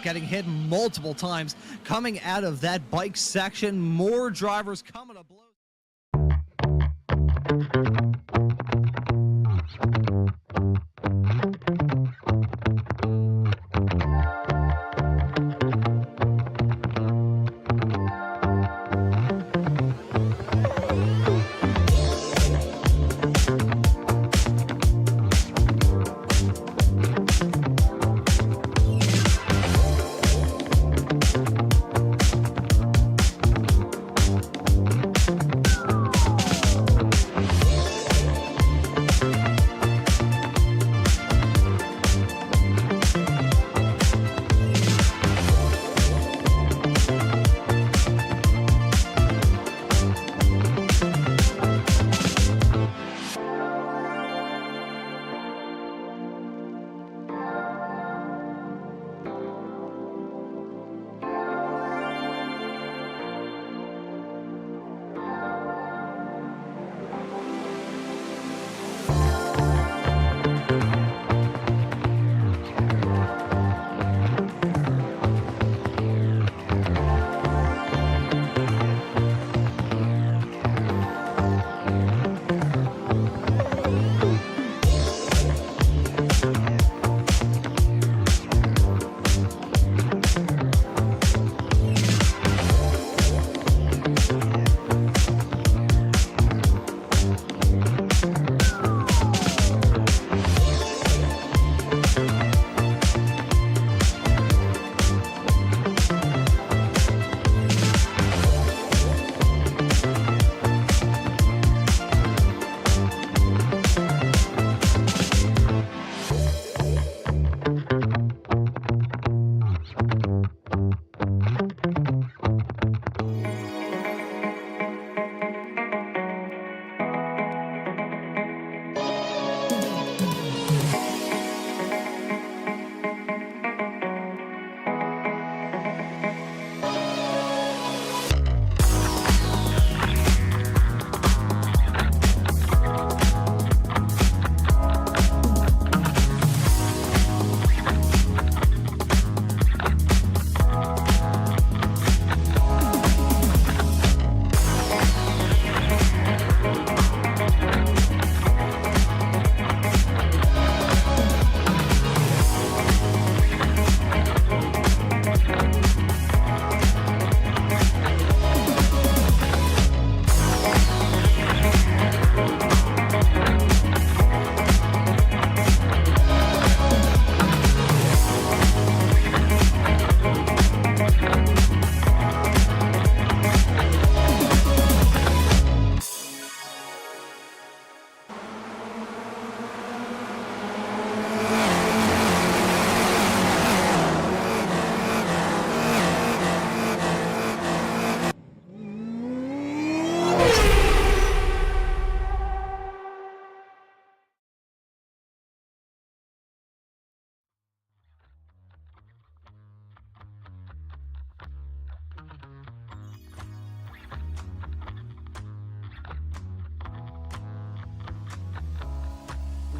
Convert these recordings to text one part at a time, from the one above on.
Getting hit multiple times coming out of that bike section. More drivers coming to blows.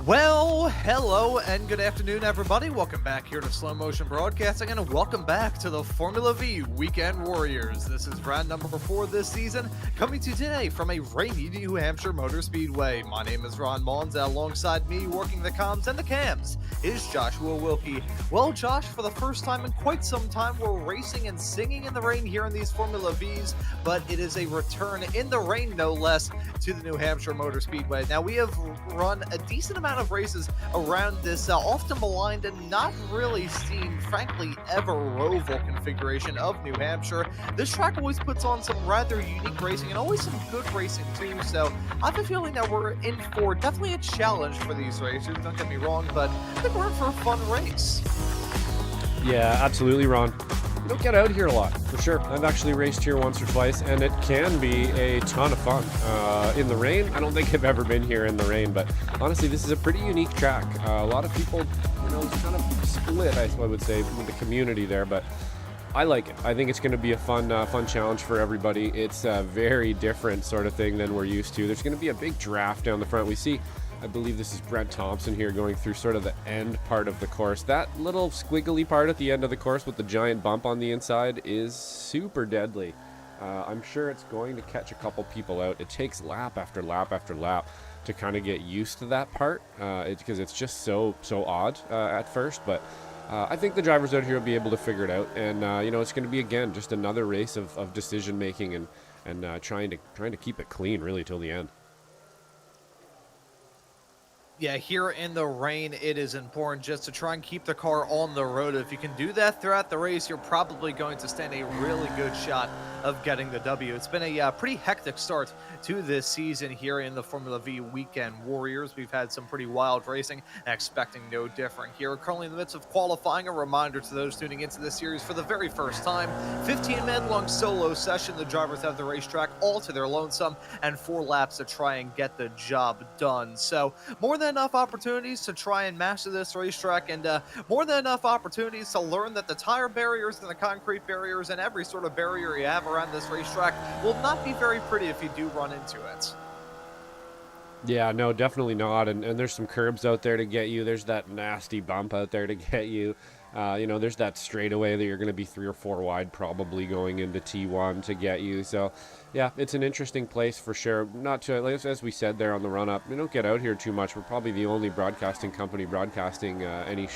Well, Well, hello and good afternoon, everybody. Welcome back here to Slow Motion Broadcasting, and welcome back to the Formula V Weekend Warriors. This is round number 4 this season, coming to you today from a rainy New Hampshire Motor Speedway. My name is Ron Maunz, and alongside me, working the comms and the cams, is Joshua Wilkie. Well, Josh, for the first time in quite some time, we're racing and singing in the rain here in these Formula Vs, but it is a return in the rain, no less, to the New Hampshire Motor Speedway. Now, we have run a decent amount of races around this often maligned and not really seen, frankly, ever roval configuration of New Hampshire. This track always puts on some rather unique racing and always some good racing too, so I have a feeling that we're in for definitely a challenge for these races, don't get me wrong, but I think we're in for a fun race. Yeah, absolutely, Ron. You don't get out here a lot, for sure. I've actually raced here once or twice, and it can be a ton of fun. In the rain, I don't think I've ever been here in the rain, but honestly, this is a pretty unique track. A lot of people, it's kind of split, I would say, with the community there, but I like it. I think it's going to be a fun challenge for everybody. It's a very different sort of thing than we're used to. There's going to be a big draft down the front. We see, I believe this is Brent Thompson here going through sort of the end part of the course. That little squiggly part at the end of the course with the giant bump on the inside is super deadly. I'm sure it's going to catch a couple people out. It takes lap after lap after lap to kind of get used to that part because it's just so odd at first. But I think the drivers out here will be able to figure it out. And, it's going to be, again, just another race of decision making and trying to keep it clean really till the end. Yeah, here in the rain, it is important just to try and keep the car on the road. If you can do that throughout the race, you're probably going to stand a really good shot of getting the W. It's been a pretty hectic start to this season here in the Formula V Weekend Warriors. We've had some pretty wild racing, and expecting no different here. Currently in the midst of qualifying, a reminder to those tuning into this series for the very first time, 15-minute long solo session. The drivers have the racetrack all to their lonesome and 4 laps to try and get the job done. So more than enough opportunities to try and master this racetrack, and more than enough opportunities to learn that the tire barriers and the concrete barriers and every sort of barrier you have around this racetrack will not be very pretty if you do run into it. Yeah, no, definitely not. And there's some curbs out there to get you. There's that nasty bump out there to get you. There's that straightaway that you're going to be 3 or 4 wide probably going into T1 to get you. So, yeah, it's an interesting place for sure. Not to, as we said there on the run-up, we don't get out here too much. We're probably the only broadcasting company broadcasting any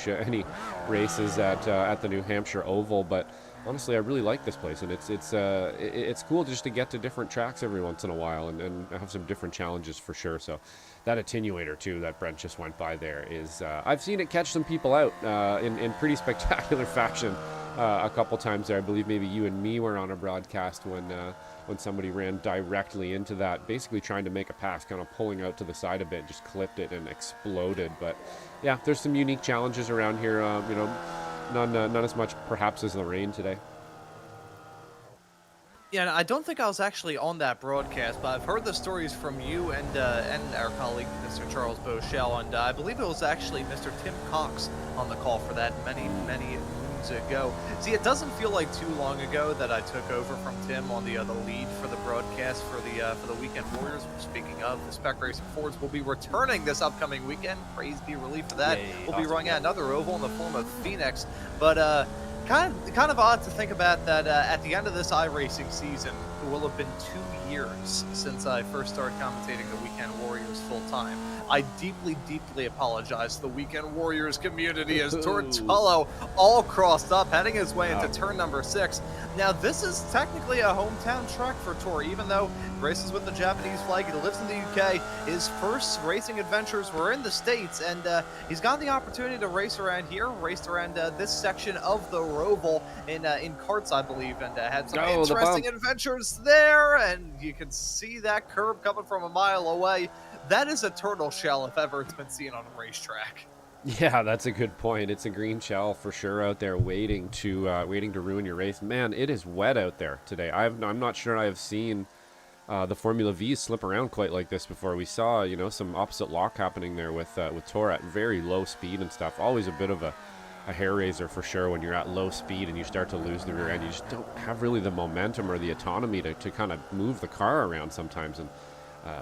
races at the New Hampshire Oval. But honestly, I really like this place, and it's cool just to get to different tracks every once in a while and have some different challenges for sure. So that attenuator too that Brent just went by there is I've seen it catch some people out in pretty spectacular fashion a couple times there. I believe maybe you and me were on a broadcast when somebody ran directly into that, basically trying to make a pass, kind of pulling out to the side a bit, just clipped it and exploded. But yeah, there's some unique challenges around here. Not as much perhaps as the rain today. Yeah, I don't think I was actually on that broadcast, but I've heard the stories from you and our colleague, Mr. Charles Beauchel, and I believe it was actually Mr. Tim Cox on the call for that many moons ago. See, it doesn't feel like too long ago that I took over from Tim on the lead for the broadcast for the Weekend Warriors. Speaking of, the Spec Racing Fords will be returning this upcoming weekend. Praise be relief for that. We'll be running out another oval in the form of Phoenix, but kind of odd to think about that at the end of this iRacing season, it will have been 2 years since I first started commentating the Weekend Warriors full time. I deeply apologize to the Weekend Warriors community as Tortullo all crossed up, heading his way into turn number 6. Now, this is technically a hometown track for Tor, even though he races with the Japanese flag. He lives in the UK. His first racing adventures were in the States, and he's got the opportunity to race around here, raced around this section of the Roval in karts, I believe, and had some interesting adventures there, and you can see that curb coming from a mile away. That is a turtle shell if ever it's been seen on a racetrack. Yeah, that's a good point. It's a green shell for sure out there waiting to ruin your race. Man, it is wet out there today. I'm not sure I have seen the Formula V's slip around quite like this before. We saw, some opposite lock happening there with Tor at very low speed and stuff. Always a bit of a hair raiser for sure when you're at low speed and you start to lose the rear end. You just don't have really the momentum or the autonomy to kind of move the car around sometimes. And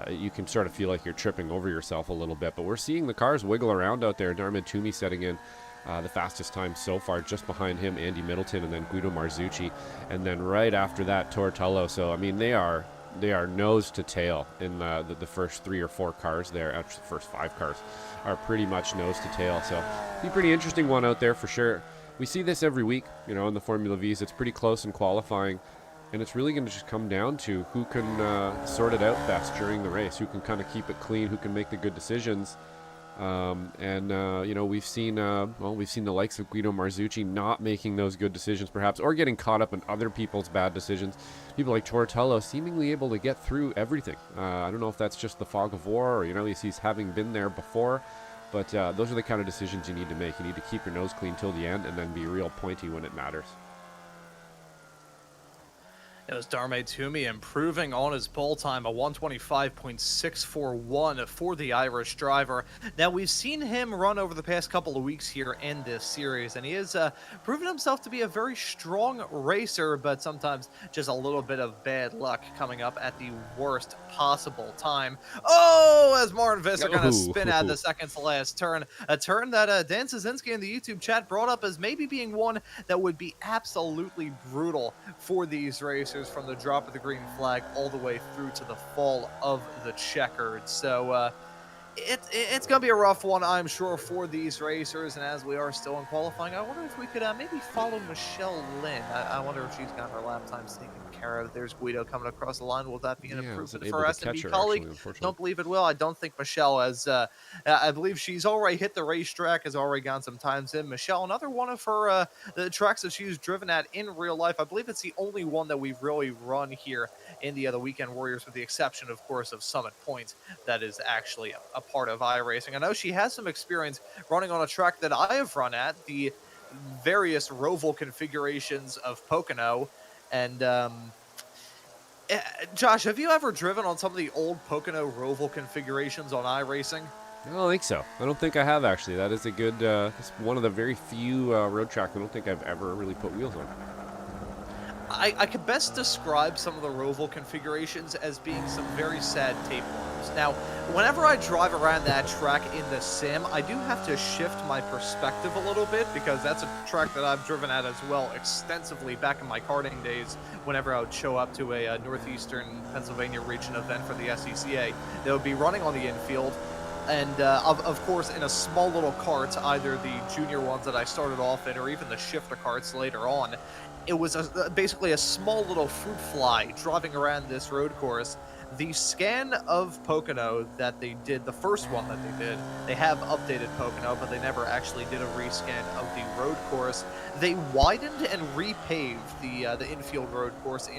you can sort of feel like you're tripping over yourself a little bit. But we're seeing the cars wiggle around out there. Darmid Toomey setting in the fastest time so far. Just behind him, Andy Middleton, and then Guido Marzucci. And then right after that, Tortello. So, I mean, they are nose to tail in the first 3 or 4 cars there. Actually, the first 5 cars are pretty much nose to tail. So, be a pretty interesting one out there for sure. We see this every week, you know, in the Formula Vs. It's pretty close in qualifying. And it's really going to just come down to who can sort it out best during the race, who can kind of keep it clean, who can make the good decisions. You know, we've seen the likes of Guido Marzucci not making those good decisions, perhaps, or getting caught up in other people's bad decisions. People like Tortello seemingly able to get through everything. I don't know if that's just the fog of war, or, you know, he's having been there before. But those are the kind of decisions you need to make. You need to keep your nose clean till the end, and then be real pointy when it matters. It was Darmid Toomey improving on his pole time, a 125.641 for the Irish driver. Now, we've seen him run over the past couple of weeks here in this series, and he has proven himself to be a very strong racer, but sometimes just a little bit of bad luck coming up at the worst possible time. Oh, as Martin Visser going to spin out the second to last turn, a turn that Dan Szynski in the YouTube chat brought up as maybe being one that would be absolutely brutal for these racers from the drop of the green flag all the way through to the fall of the checkered. So it's going to be a rough one, I'm sure, for these racers. And as we are still in qualifying, I wonder if we could maybe follow Michelle Lynn. I wonder if she's got her lap times taken care of. There's Guido coming across the line. Will that be an improvement for us and colleague? Don't believe it will. I don't think Michelle has. I believe she's already hit the racetrack, has already gotten some times in. Michelle, another one of her the tracks that she's driven at in real life. I believe it's the only one that we've really run here in the Weekend Warriors, with the exception, of course, of Summit Point, that is actually a part of iRacing. I know she has some experience running on a track that I have run at, the various Roval configurations of Pocono. And Josh, have you ever driven on some of the old Pocono Roval configurations on iRacing? I don't think so. I don't think I have, actually. That is a good, it's one of the very few road tracks I don't think I've ever really put wheels on. I could best describe some of the Roval configurations as being some very sad tapeworms. Now, whenever I drive around that track in the sim, I do have to shift my perspective a little bit, because that's a track that I've driven at as well extensively back in my karting days. Whenever I would show up to a Northeastern Pennsylvania region event for the SCCA, they would be running on the infield. And of course, in a small little cart, either the junior ones that I started off in, or even the shifter carts later on, it was basically a small little fruit fly driving around this road course. The scan of Pocono that they did, the first one that they did, they have updated Pocono, but they never actually did a rescan of the road course. They widened and repaved the infield road course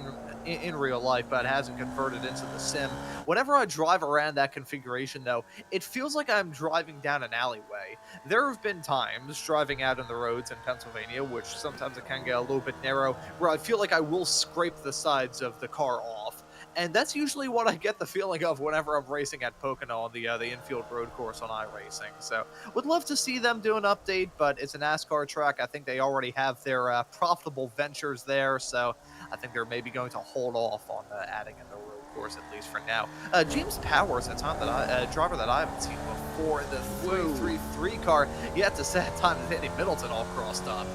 in real life, but it hasn't converted into the sim. Whenever I drive around that configuration, though, it feels like I'm driving down an alleyway. There have been times driving out on the roads in Pennsylvania, which sometimes it can get a little bit narrow, where I feel like I will scrape the sides of the car off. And that's usually what I get the feeling of whenever I'm racing at Pocono on the infield road course on iRacing. So would love to see them do an update, but it's a NASCAR track. I think they already have their profitable ventures there, so I think they're maybe going to hold off on adding in the road course, at least for now. James Powers, a driver that I haven't seen before in the 333 car, yet to set time that Andy Middleton all crossed up.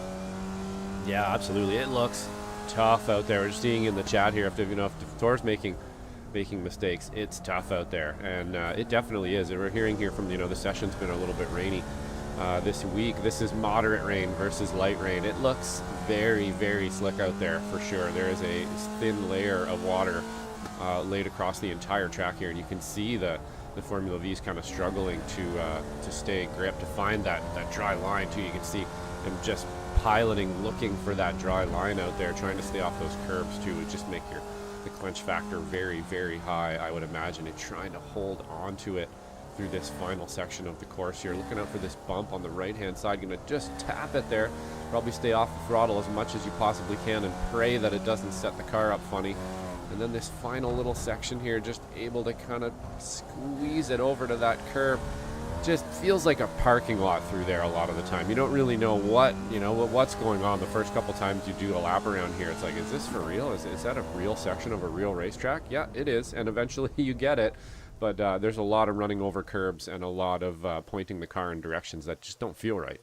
Yeah, absolutely. It looks tough out there. We're just seeing in the chat here, if Tor's making mistakes, it's tough out there, and it definitely is. And we're hearing here from the session's been a little bit rainy this week. This is moderate rain versus light rain. It looks very, very slick out there for sure. There is a thin layer of water laid across the entire track here, and you can see the Formula V's kind of struggling to stay gripped, to find that dry line too. You can see them just piloting, looking for that dry line out there, trying to stay off those curbs too. Would just make the clench factor very, very high, I would imagine, and trying to hold on to it through this final section of the course here. Looking out for this bump on the right hand side, gonna just tap it there, probably stay off the throttle as much as you possibly can and pray that it doesn't set the car up funny. And then this final little section here, just able to kind of squeeze it over to that curb. just feels like a parking lot through there a lot of the time. You don't really know what's going on the first couple times you do a lap around here. It's like, is this for real? Is that a real section of a real racetrack? Yeah, it is, and eventually you get it. But there's a lot of running over curbs and a lot of pointing the car in directions that just don't feel right.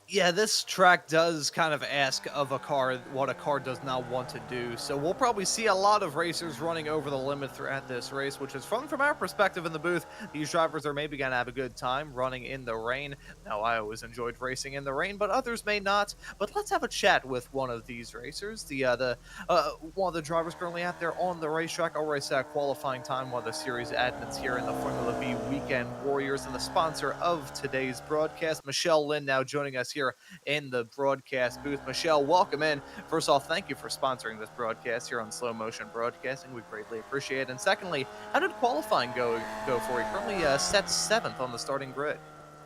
Yeah, this track does kind of ask of a car what a car does not want to do. So we'll probably see a lot of racers running over the limit throughout this race, which is fun from our perspective in the booth. These drivers are maybe going to have a good time running in the rain. Now, I always enjoyed racing in the rain, but others may not. But let's have a chat with one of these racers. One of the drivers currently out there on the racetrack. I'll race at qualifying time, one of the series admins here in the Formula V Weekend Warriors and the sponsor of today's broadcast, Michelle Lynn, now joining us here in the broadcast booth. Michelle, welcome in. First off, thank you for sponsoring this broadcast here on Slow Motion Broadcasting. We greatly appreciate it. And secondly, how did qualifying go for you? Currently set 7th on the starting grid.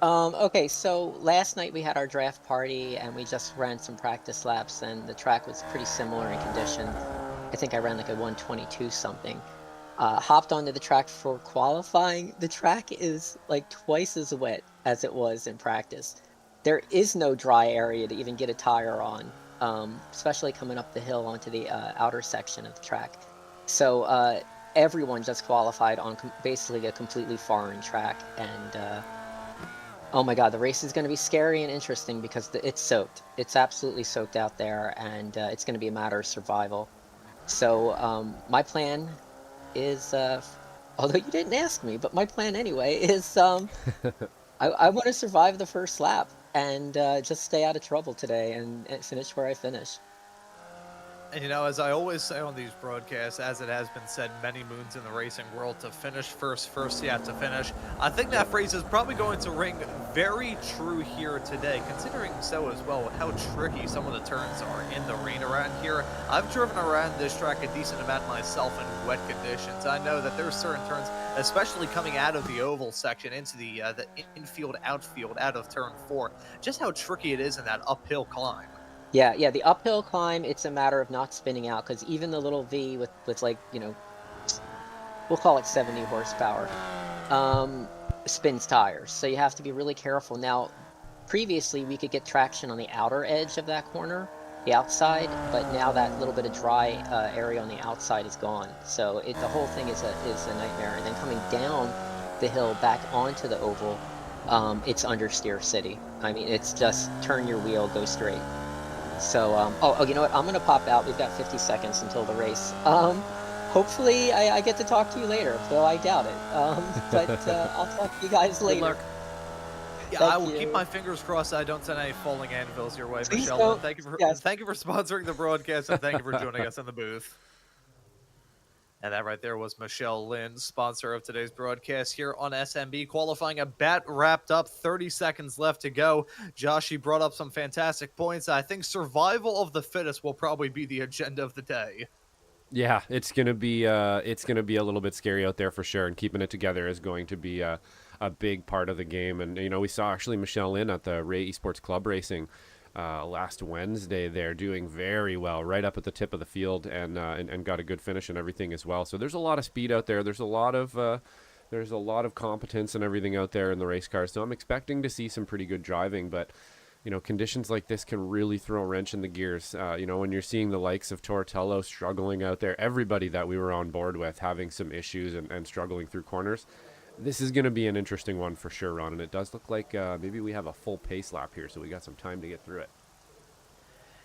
Okay, so last night we had our draft party and we just ran some practice laps, and the track was pretty similar in condition. I think I ran like a 122 something. Hopped onto the track for qualifying. The track is like twice as wet as it was in practice. There is no dry area to even get a tire on, especially coming up the hill onto the outer section of the track. So everyone just qualified on basically a completely foreign track. And oh my God, the race is going to be scary and interesting because it's soaked. It's absolutely soaked out there, and it's going to be a matter of survival. So my plan is, although you didn't ask me, but my plan anyway is I want to survive the first lap and just stay out of trouble today and finish where I finish. And, as I always say on these broadcasts, as it has been said many moons in the racing world, to finish first you have to finish. I think that phrase is probably going to ring very true here today, considering so as well how tricky some of the turns are in the rain around here. I've driven around this track a decent amount myself in wet conditions. I know that there's certain turns, especially coming out of the oval section into the infield, outfield, out of turn 4, just how tricky it is in that uphill climb. Yeah, the uphill climb, it's a matter of not spinning out, because even the little V with like, we'll call it 70 horsepower, spins tires. So you have to be really careful. Now, previously we could get traction on the outer edge of that corner, the outside, but now that little bit of dry area on the outside is gone. So the whole thing is a nightmare. And then coming down the hill back onto the oval, it's understeer city. I mean, it's just turn your wheel, go straight. So, you know what? I'm going to pop out. We've got 50 seconds until the race. Hopefully I get to talk to you later, though I doubt it. But I'll talk to you guys later. Good luck. Yeah, I will keep my fingers crossed I don't send any falling anvils your way, Please Michelle. don't. Thank you for sponsoring the broadcast, and thank you for joining us in the booth. And that right there was Michelle Lynn, sponsor of today's broadcast here on SMB. Qualifying about wrapped up, 30 seconds left to go. Josh, he brought up some fantastic points. I think survival of the fittest will probably be the agenda of the day. Yeah, it's gonna be a little bit scary out there for sure, and keeping it together is going to be a big part of the game. And we saw actually Michelle Lynn at the Ray Esports Club Racing last Wednesday. They're doing very well right up at the tip of the field, and got a good finish and everything as well. So there's a lot of speed out there. There's a lot of competence and everything out there in the race cars. So I'm expecting to see some pretty good driving, but conditions like this can really throw a wrench in the gears. When you're seeing the likes of Tortello struggling out there, everybody that we were on board with having some issues and struggling through corners, this is going to be an interesting one for sure, Ron. And it does look like maybe we have a full pace lap here, so we got some time to get through it.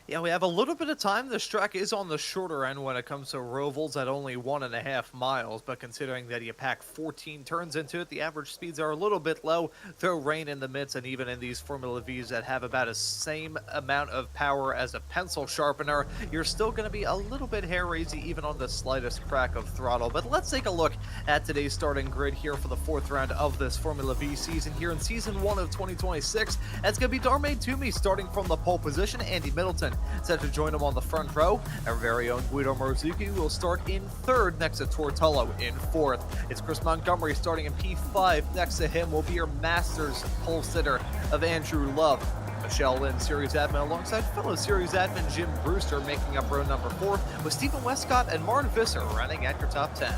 Yeah, we have a little bit of time. This track is on the shorter end when it comes to Rovals at only 1.5 miles, but considering that you pack 14 turns into it, the average speeds are a little bit low. Throw rain in the midst, and even in these Formula Vs that have about the same amount of power as a pencil sharpener, you're still going to be a little bit hair-raisy even on the slightest crack of throttle. But let's take a look at today's starting grid here for the 4th round of this Formula V season here in Season 1 of 2026. It's going to be Darmain Toomey starting from the pole position. Andy Middleton set to join him on the front row. Our very own Guido Marzuki will start in 3rd next to Tortello in 4th. It's Chris Montgomery starting in P5. Next to him will be your Masters pole sitter of Andrew Love. Michelle Lynn, Series Admin, alongside fellow Series Admin Jim Brewster, making up row number 4, with Stephen Westcott and Martin Visser running at your top 10.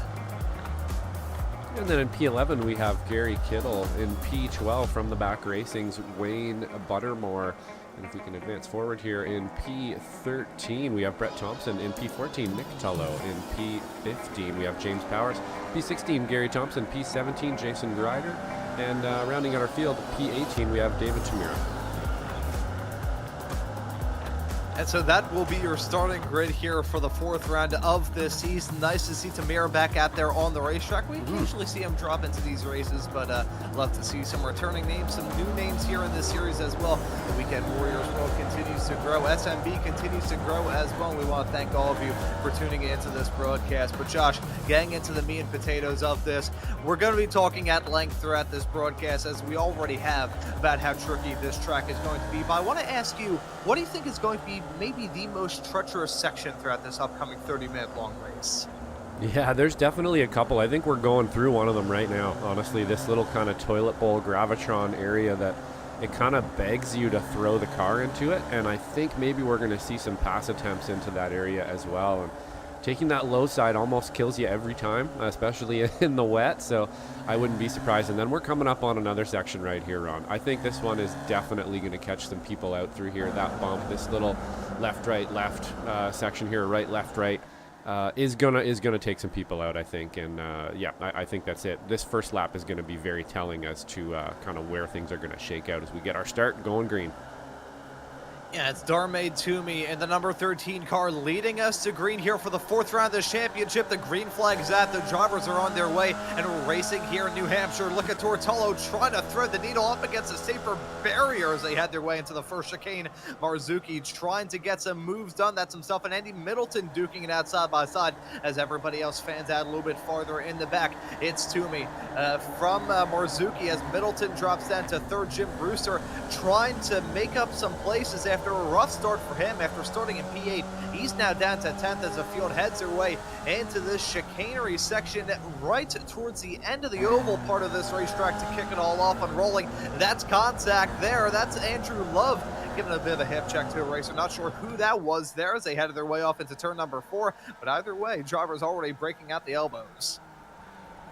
And then in P11, we have Gary Kittle. In P12, from the back racing's Wayne Buttermore. And if we can advance forward here, in P13, we have Brett Thompson. In P14, Nick Tullo. In P15, we have James Powers. P16, Gary Thompson. P17, Jason Grider. And rounding out our field, P18, we have David Tamira. And so that will be your starting grid here for the 4th round of this season. Nice to see Tamir back out there on the racetrack. We usually see him drop into these races, but love to see some returning names, some new names here in this series as well. The Weekend Warriors world continues to grow. SMB continues to grow as well. We want to thank all of you for tuning into this broadcast. But Josh, getting into the meat and potatoes of this, we're going to be talking at length throughout this broadcast, as we already have, about how tricky this track is going to be. But I want to ask you, what do you think is going to be maybe the most treacherous section throughout this upcoming 30-minute long race? Yeah, there's definitely a couple. I think we're going through one of them right now, honestly. This little kind of toilet bowl gravitron area that it kind of begs you to throw the car into it, and I think maybe we're going to see some pass attempts into that area as well. And taking that low side almost kills you every time, especially in the wet, so I wouldn't be surprised. And then we're coming up on another section right here, Ron. I think this one is definitely going to catch some people out through here. That bump, this little left, right, left section here, right, left, right, is gonna take some people out, I think. And yeah, I think that's it. This first lap is going to be very telling as to kind of where things are going to shake out as we get our start going green. Yeah, it's Darmay Toomey in the number 13 car leading us to green here for the 4th round of the championship. The green flag's out. The drivers are on their way, and we're racing here in New Hampshire. Look at Tortello trying to thread the needle up against a safer barrier as they had their way into the first chicane. Marzuki trying to get some moves done. That's himself and Andy Middleton duking it out side by side as everybody else fans out a little bit farther in the back. It's Toomey from Marzuki as Middleton drops down to 3rd. Jim Brewster trying to make up some places after a rough start for him after starting in P8. He's now down to 10th as the field heads their way into this chicanery section right towards the end of the oval part of this racetrack to kick it all off and rolling. That's contact there. That's Andrew Love giving a bit of a hip check to a racer. Not sure who that was there as they headed their way off into turn number 4, but either way, drivers already breaking out the elbows.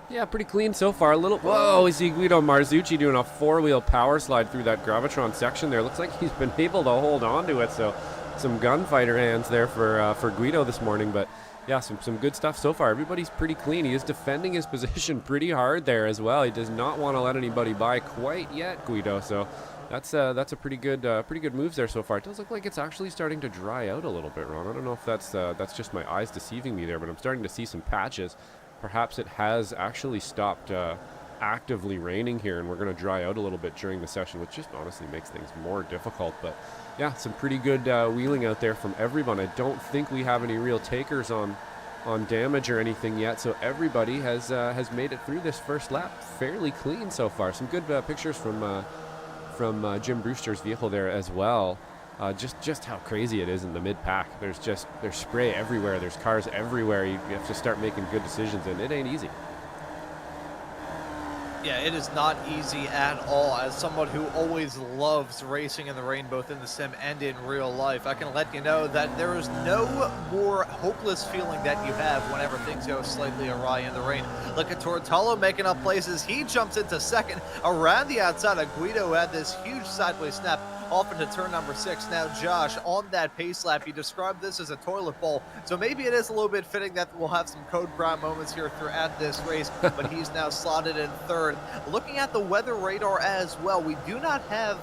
Yeah, pretty clean so far. A little, whoa, we see Guido Marzucci doing a 4-wheel power slide through that gravitron section there. Looks like he's been able to hold on to it, so some gunfighter hands there for Guido this morning. But yeah, some good stuff so far. Everybody's pretty clean. He is defending his position pretty hard there as well. He does not want to let anybody by quite yet, Guido. So that's a pretty good moves there so far. It does look like it's actually starting to dry out a little bit, Ron. I don't know if that's just my eyes deceiving me there, but I'm starting to see some patches. Perhaps it has actually stopped actively raining here, and we're going to dry out a little bit during the session, which just honestly makes things more difficult. But yeah, some pretty good wheeling out there from everyone. I don't think we have any real takers on damage or anything yet, so everybody has made it through this first lap fairly clean so far. Some good pictures from Jim Brewster's vehicle there as well. Just how crazy it is in the mid-pack. There's spray everywhere. There's cars everywhere. You have to start making good decisions, and it ain't easy. Yeah, it is not easy at all. As someone who always loves racing in the rain, both in the sim and in real life, I can let you know that there is no more hopeless feeling that you have whenever things go slightly awry in the rain. Look at Tortello making up places. He jumps into 2nd around the outside of Guido, had this huge sideways snap off into turn number 6. Now, Josh, on that pace lap, you described this as a toilet bowl, so maybe it is a little bit fitting that we'll have some Code Brown moments here throughout this race, but he's now slotted in 3rd. Looking at the weather radar as well, we do not have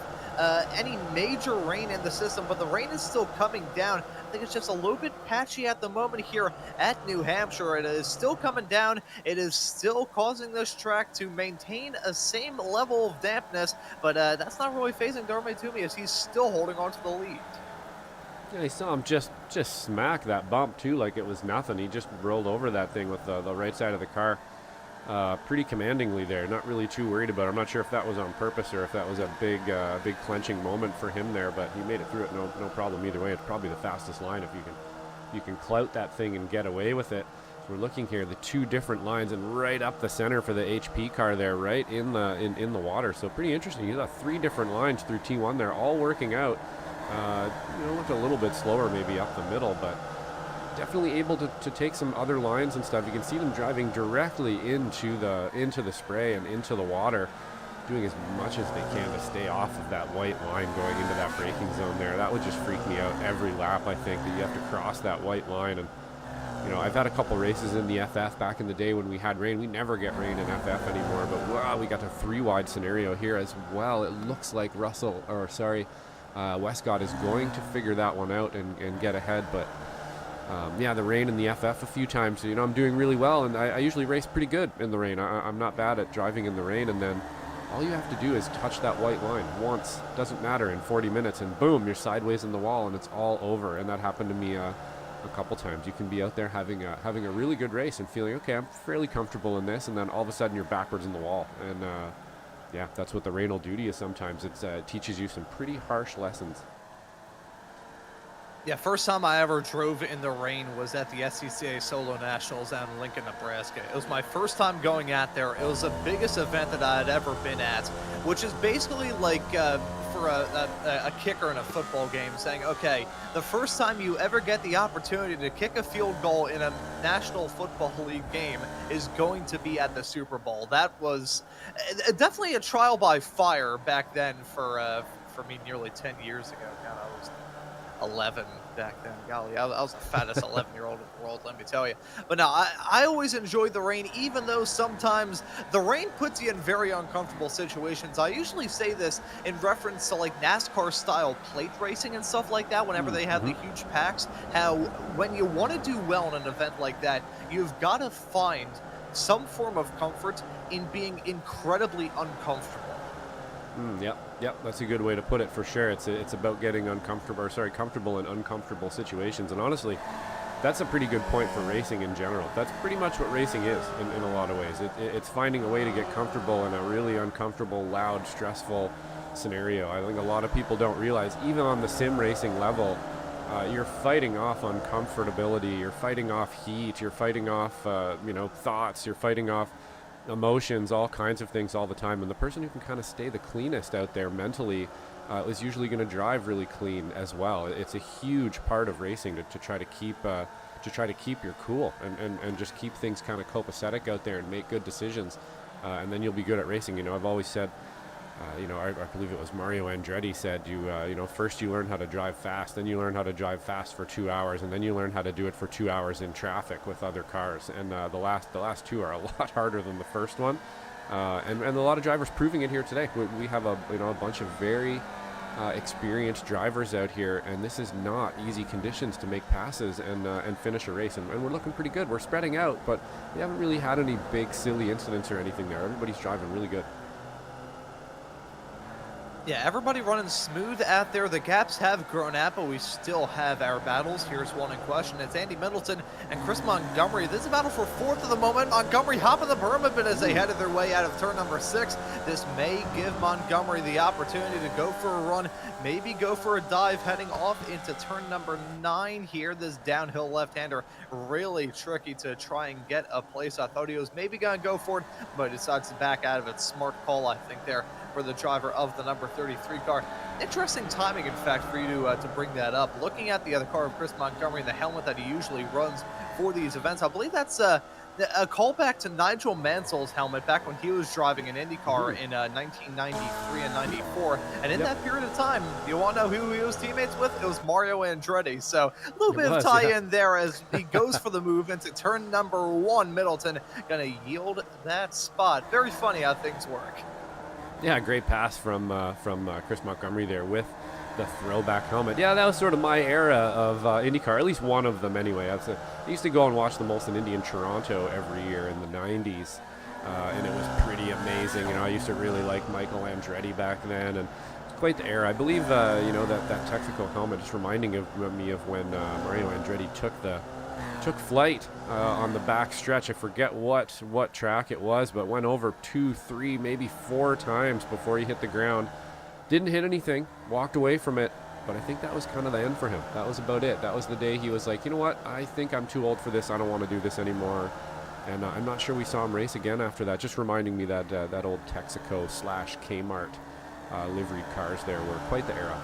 any major rain in the system, but the rain is still coming down. I think it's just a little bit patchy at the moment here at New Hampshire. It is still coming down. It is still causing this track to maintain a same level of dampness, but that's not really phasing Darmay Toomey as he's still holding on to the lead. Yeah, I saw him just smack that bump too like it was nothing. He just rolled over that thing with the right side of the car. Pretty commandingly there. Not really too worried about it. I'm not sure if that was on purpose or if that was a big clenching moment for him there, but he made it through it no problem either way. It's probably the fastest line if you can clout that thing and get away with it. So we're looking here, the 2 different lines, and right up the center for the HP car there, right in the water. So pretty interesting. You got 3 different lines through T1 there, all working out. Looked a little bit slower maybe up the middle, but definitely able to take some other lines and stuff. You can see them driving directly into the spray and into the water, doing as much as they can to stay off of that white line going into that braking zone there. That would just freak me out every lap, I think, that you have to cross that white line. And I've had a couple races in the FF back in the day when we had rain. We never get rain in FF anymore, but wow, we got a 3-wide scenario here as well. It looks like Westcott is going to figure that one out and get ahead. But yeah, the rain in the FF a few times, I'm doing really well, and I usually race pretty good in the rain. I'm not bad at driving in the rain, and then all you have to do is touch that white line once. Doesn't matter, in 40 minutes, and boom, you're sideways in the wall, and it's all over. And that happened to me a couple times. You can be out there having a really good race and feeling, okay, I'm fairly comfortable in this, and then all of a sudden you're backwards in the wall. And yeah, that's what the rain will do to you sometimes. It teaches you some pretty harsh lessons. Yeah, first time I ever drove in the rain was at the SCCA Solo Nationals down in Lincoln, Nebraska. It was my first time going out there. It was the biggest event that I had ever been at, which is basically like for a kicker in a football game saying, okay, the first time you ever get the opportunity to kick a field goal in a National Football League game is going to be at the Super Bowl. That was definitely a trial by fire back then for me nearly 10 years ago. God, I was 11 back then. Golly, I was the fattest 11-year-old in the world, let me tell you. But no, I always enjoyed the rain, even though sometimes the rain puts you in very uncomfortable situations. I usually say this in reference to like NASCAR-style plate racing and stuff like that, whenever they have the huge packs, how when you want to do well in an event like that, you've got to find some form of comfort in being incredibly uncomfortable. Yep, that's a good way to put it for sure. It's about getting comfortable in uncomfortable situations. And honestly, that's a pretty good point for racing in general. That's pretty much what racing is in a lot of ways. It's finding a way to get comfortable in a really uncomfortable, loud, stressful scenario. I think a lot of people don't realize, even on the sim racing level, you're fighting off uncomfortability, you're fighting off heat, you're fighting off thoughts, you're fighting off emotions, all kinds of things all the time. And the person who can kind of stay the cleanest out there mentally is usually going to drive really clean as well. It's a huge part of racing to try to keep your cool and just keep things kind of copacetic out there and make good decisions, and then you'll be good at racing. I've always said, I believe it was Mario Andretti said, first you learn how to drive fast, then you learn how to drive fast for 2 hours, and then you learn how to do it for 2 hours in traffic with other cars. And the last two are a lot harder than the first one. And a lot of drivers proving it here today. We have a bunch of very experienced drivers out here, and this is not easy conditions to make passes and finish a race. And we're looking pretty good. We're spreading out, but we haven't really had any big silly incidents or anything there. Everybody's driving really good. Yeah, everybody running smooth out there. The gaps have grown out, but we still have our battles. Here's one in question. It's Andy Middleton and Chris Montgomery. This is a battle for fourth at the moment. Montgomery hopping the berm a bit as they headed their way out of turn number 6. This may give Montgomery the opportunity to go for a run, maybe go for a dive heading off into turn number 9 here. This downhill left-hander really tricky to try and get a place. I thought he was maybe going to go for it, but he decides to back out of it. Smart call, I think, there for the driver of the number 33 car. Interesting timing, in fact, for you to bring that up. Looking at the other car of Chris Montgomery and the helmet that he usually runs for these events, I believe that's a callback to Nigel Mansell's helmet back when he was driving an IndyCar in 1993 and 94. And in that period of time, you want to know who he was teammates with? It was Mario Andretti. So a little bit of tie-in there as he goes for the move into turn number 1. Middleton going to yield that spot. Very funny how things work. Yeah, great pass from Chris Montgomery there with the throwback helmet. Yeah, that was sort of my era of IndyCar, at least one of them anyway. I used to go and watch the Molson Indy in Toronto every year in the 90s, and it was pretty amazing. I used to really like Michael Andretti back then, and it's quite the era. I believe, that Texaco helmet is reminding me of when Mario Andretti took flight on the back stretch. I forget what track it was, but went over 2, 3, maybe 4 times before he hit the ground. Didn't hit anything, walked away from it, but I think that was kind of the end for him. That was about it. That was the day he was like, you know what, I think I'm too old for this. I don't want to do this anymore. And I'm not sure we saw him race again after that. Just reminding me that old Texaco / Kmart liveried cars there were quite the era.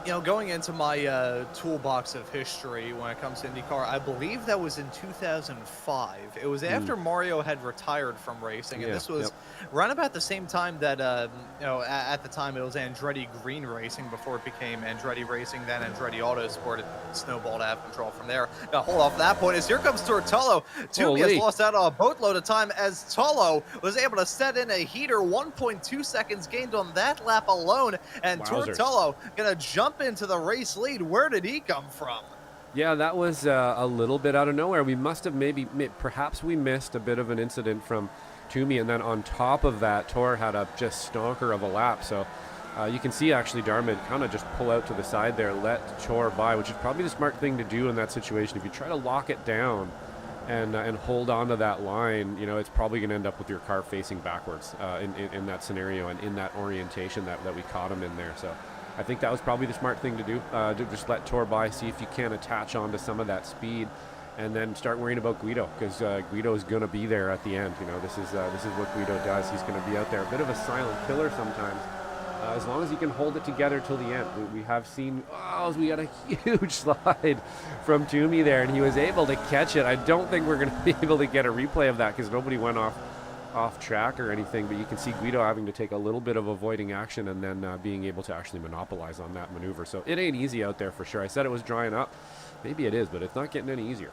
Going into my toolbox of history when it comes to IndyCar, I believe that was in 2005. It was after Mario had retired from racing, and this was right about the same time that, at the time it was Andretti Green Racing before it became Andretti Racing, then Andretti Autosport. It snowballed out of control from there. Now, hold off that point as here comes Tortello. Toomey has lost out on a boatload of time as Tolo was able to set in a heater, 1.2 seconds gained on that lap alone, and Tortello gonna jump into the race lead. Where did he come from? Yeah, that was a little bit out of nowhere. We must have perhaps we missed a bit of an incident from Toomey, and then on top of that, Tor had a just stonker of a lap. So you can see actually Darman kind of just pull out to the side there, let Tor by, which is probably the smart thing to do in that situation. If you try to lock it down and hold on to that line, it's probably going to end up with your car facing backwards in that scenario and in that orientation that we caught him in there. So I think that was probably the smart thing to do, to just let Tor by, see if you can attach onto some of that speed, and then start worrying about Guido, because Guido is going to be there at the end. This is what Guido does. He's going to be out there, a bit of a silent killer sometimes, as long as he can hold it together till the end. We have seen, we got a huge slide from Toomey there, and he was able to catch it. I don't think we're going to be able to get a replay of that because nobody went off track or anything, but you can see Guido having to take a little bit of avoiding action and then being able to actually monopolize on that maneuver. So it ain't easy out there for sure. I said it was drying up. Maybe it is, but it's not getting any easier.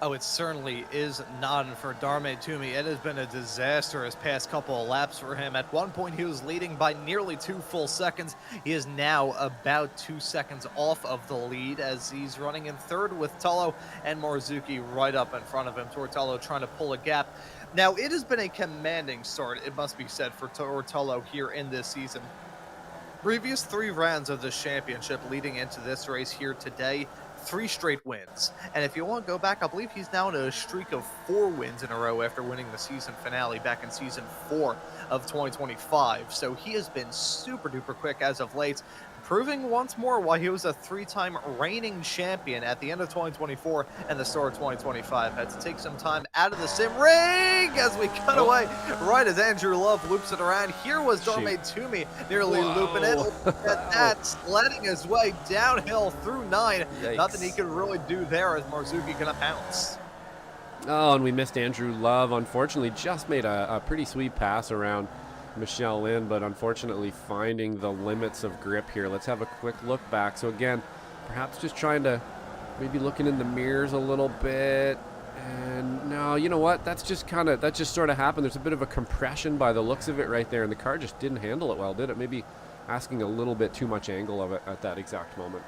Oh, it certainly is not. And for Darman Toomey, it has been a disastrous past couple of laps for him. At one point, he was leading by nearly 2 full seconds. He is now about 2 seconds off of the lead as he's running in third with Tullo and Morzuki right up in front of him. Tortello trying to pull a gap. Now, it has been a commanding start, it must be said, for Tortello here in this season. Previous 3 rounds of this championship leading into this race here today, 3 straight wins. And if you want to go back, I believe he's now in a streak of 4 wins in a row after winning the season finale back in season 4 of 2025. So he has been super duper quick as of late, proving once more why he was a 3-time reigning champion at the end of 2024 and the start of 2025. Had to take some time out of the sim ring as we cut away right as Andrew Love loops it around. Here was Darman Toomey nearly looping it. At that, sledding his way downhill through 9. Yikes. Nothing he could really do there as Morzuki gonna pounce. Oh, and we missed Andrew Love. Unfortunately, just made a pretty sweet pass around Michelle Lynn, but unfortunately finding the limits of grip here. Let's have a quick look back. So again, perhaps just trying to maybe looking in the mirrors a little bit. And no, you know what? That just sort of happened. There's a bit of a compression by the looks of it right there, and the car just didn't handle it well, did it? Maybe asking a little bit too much angle of it at that exact moment.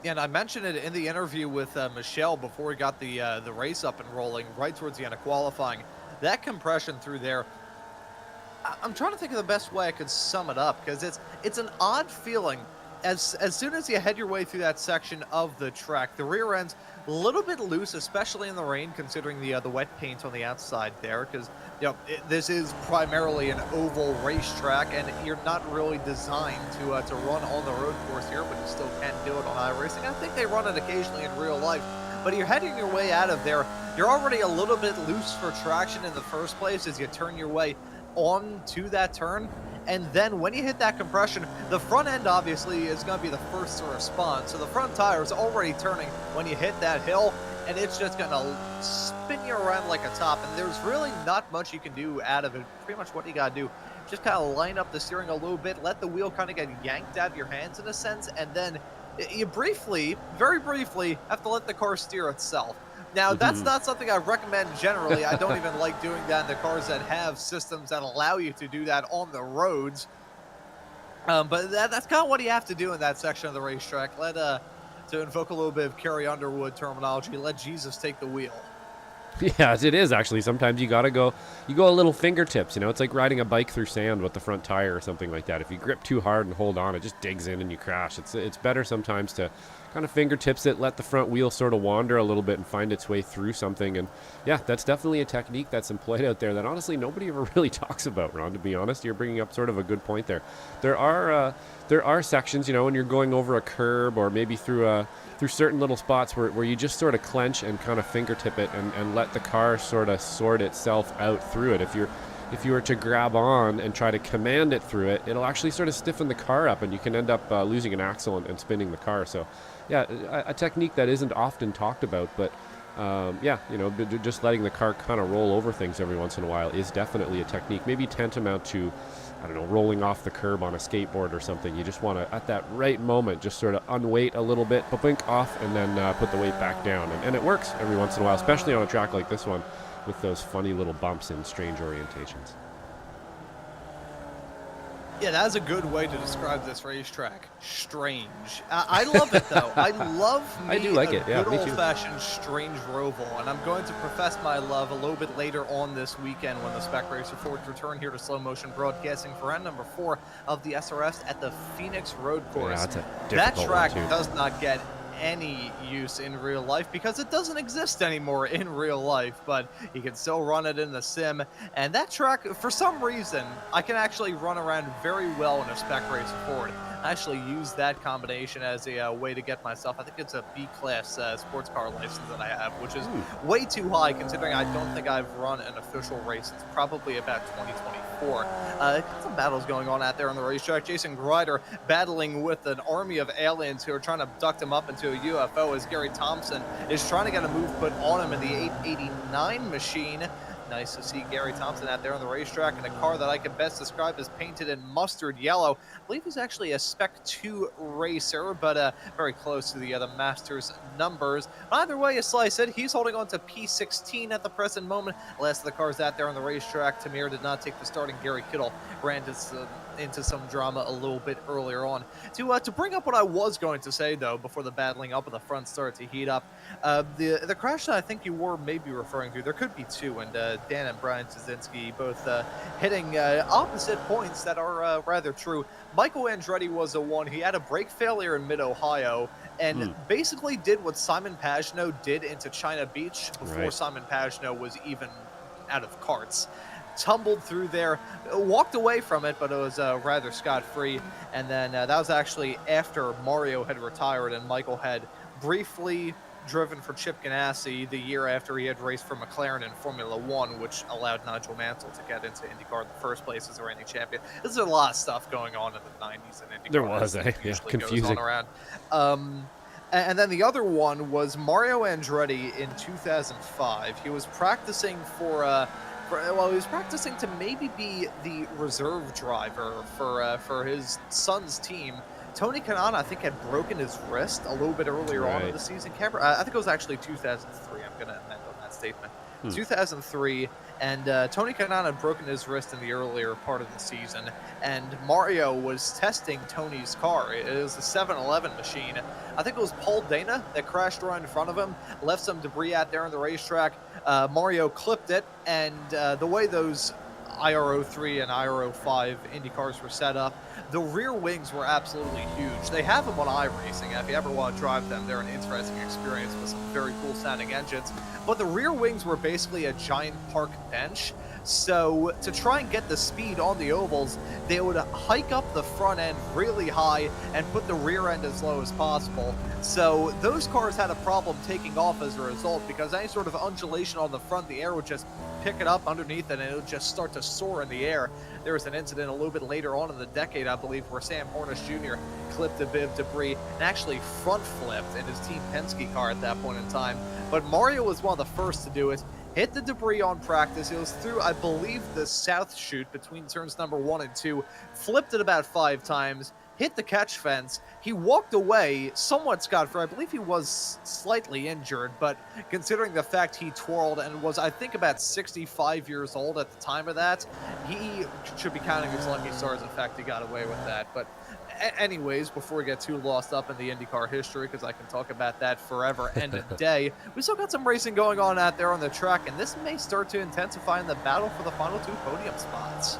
And I mentioned it in the interview with Michelle before we got the race up and rolling right towards the end of qualifying. That compression through there, I'm trying to think of the best way I could sum it up, because it's an odd feeling. As soon as you head your way through that section of the track, the rear end's a little bit loose, especially in the rain, considering the wet paint on the outside there, because this is primarily an oval racetrack, and you're not really designed to run on the road course here, but you still can do it on iRacing. I think they run it occasionally in real life. But you're heading your way out of there. You're already a little bit loose for traction in the first place as you turn your way on to that turn. And then when you hit that compression, the front end obviously is going to be the first to respond. So the front tire is already turning when you hit that hill, and it's just going to spin you around like a top. And there's really not much you can do out of it. Pretty much what you got to do, just kind of line up the steering a little bit, let the wheel kind of get yanked out of your hands in a sense, and then you very briefly, have to let the car steer itself. Now, that's not something I recommend generally. I don't even like doing that in the cars that have systems that allow you to do that on the roads. But that's kind of what you have to do in that section of the racetrack. To invoke a little bit of Carrie Underwood terminology, let Jesus take the wheel. Yes, it is actually. Sometimes you go a little fingertips, it's like riding a bike through sand with the front tire or something like that. If you grip too hard and hold on, it just digs in and you crash. It's better sometimes to kind of fingertips it, let the front wheel sort of wander a little bit and find its way through something. And yeah, that's definitely a technique that's employed out there that honestly nobody ever really talks about, Ron, to be honest. You're bringing up sort of a good point there. There are sections, when you're going over a curb or maybe through certain little spots where you just sort of clench and kind of fingertip it and let the car sort of sort itself out through it. If you're if you were to grab on and try to command it through it, it'll actually sort of stiffen the car up, and you can end up losing an axle and spinning the car. So, yeah, a technique that isn't often talked about, but yeah, just letting the car kind of roll over things every once in a while is definitely a technique. Maybe tantamount to, I don't know, rolling off the curb on a skateboard or something. You just want to, at that right moment, just sort of unweight a little bit, blink off, and then put the weight back down. And it works every once in a while, especially on a track like this one with those funny little bumps and strange orientations. Yeah, that's a good way to describe this racetrack. Strange. I love it, though. I love I do like it. Yeah, good me too. old-fashioned strange roval, and I'm going to profess my love a little bit later on this weekend when the Spec Racer Fords return here to slow motion broadcasting for round number 4 of the SRS at the Phoenix Road Course. Yeah, that's a that difficult track one, too. does not get any use in real life because it doesn't exist anymore in real life, but you can still run it in the sim. And that track, for some reason, I can actually run around very well in a Spec Racer Ford. I actually use that combination as a way to get myself, I think it's a B-class sports car license that I have, which is way too high considering I don't think I've run an official race since probably about 2024. Got some battles going on out there on the racetrack. Jason Grider battling with an army of aliens who are trying to abduct him up into a UFO as Gary Thompson is trying to get a move put on him in the 889 machine. Nice to see Gary Thompson out there on the racetrack in a car that I can best describe as painted in mustard yellow. I believe he's actually a Spec 2 racer, but very close to the other Masters numbers. Either way you slice it, he's holding on to P16 at the present moment. Last of the cars out there on the racetrack, Tamir did not take the start, and Gary Kittle ran into some drama a little bit earlier on. To bring up what I was going to say, though, before the battling up in the front started to heat up, the crash that I think you were maybe referring to, there could be two, and Dan and Brian Szynski both hitting opposite points that are rather true. Michael Andretti was the one. He had a brake failure in mid-Ohio and basically did what Simon Pagenaud did into China Beach before Simon Pagenaud was even out of karts. Tumbled through there, walked away from it, but it was rather scot-free. And then that was actually after Mario had retired and Michael had briefly driven for Chip Ganassi the year after he had raced for McLaren in Formula One, which allowed Nigel Mansell to get into IndyCar in the first place as a reigning champion. There's a lot of stuff going on in the 90s in IndyCar. There was, confusing. Goes on around. And then the other one was Mario Andretti in 2005. He was practicing he was practicing to maybe be the reserve driver for his son's team. Tony Kanaan, I think, had broken his wrist a little bit earlier on in the season. I think it was actually 2003. I'm going to amend on that statement. 2003, and Tony Kanaan had broken his wrist in the earlier part of the season, and Mario was testing Tony's car. It was a 711 machine. I think it was Paul Dana that crashed right in front of him, left some debris out there on the racetrack. Mario clipped it, and the way those IR03 and IR05 Indy cars were set up, the rear wings were absolutely huge. They have them on iRacing. If you ever want to drive them, they're an interesting experience with some very cool sounding engines. But the rear wings were basically a giant park bench. So to try and get the speed on the ovals, they would hike up the front end really high and put the rear end as low as possible. So those cars had a problem taking off as a result, because any sort of undulation on the front, the air would just pick it up underneath it and it would just start to soar in the air. There was an incident a little bit later on in the decade, I believe, where Sam Hornish Jr. clipped a bit of debris and actually front flipped in his Team Penske car at that point in time. But Mario was one of the first to do it. Hit the debris on practice. It was through, I believe, the south chute between turns number 1 and 2. Flipped it about 5 times. Hit the catch fence. He walked away somewhat scot-free. I believe he was slightly injured, but considering the fact he twirled and was, I think, about 65 years old at the time of that, he should be counting his lucky stars. In fact, he got away with that. But anyways, before we get too lost up in the IndyCar history, because I can talk about that forever and a day, we still got some racing going on out there on the track, and this may start to intensify in the battle for the final 2 podium spots.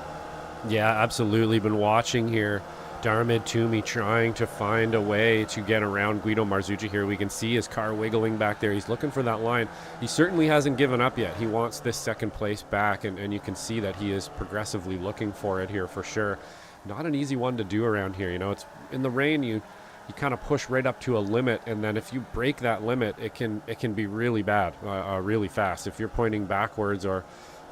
Yeah, absolutely. Been watching here. Darmid Toomey trying to find a way to get around Guido Marzucci here. We can see his car wiggling back there. He's looking for that line. He certainly hasn't given up yet. He wants this second place back, and you can see that he is progressively looking for it here for sure. Not an easy one to do around here. You know, it's in the rain, you kind of push right up to a limit, and then if you break that limit, it can be really bad, really fast. If you're pointing backwards or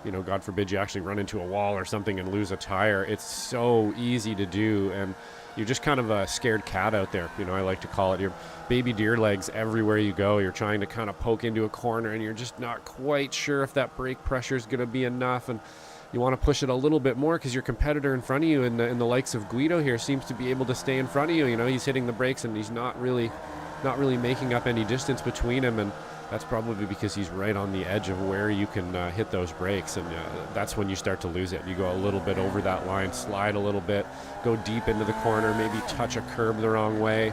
God forbid you actually run into a wall or something and lose a tire. It's so easy to do, and you're just kind of a scared cat out there. I like to call it. Your baby deer legs everywhere you go. You're trying to kind of poke into a corner, and you're just not quite sure if that brake pressure is going to be enough, and you want to push it a little bit more because your competitor in front of you in the likes of Guido here seems to be able to stay in front of you. He's hitting the brakes, and he's not really making up any distance between him, and that's probably because he's right on the edge of where you can hit those brakes, and that's when you start to lose it. You go a little bit over that line, slide a little bit, go deep into the corner, maybe touch a curb the wrong way,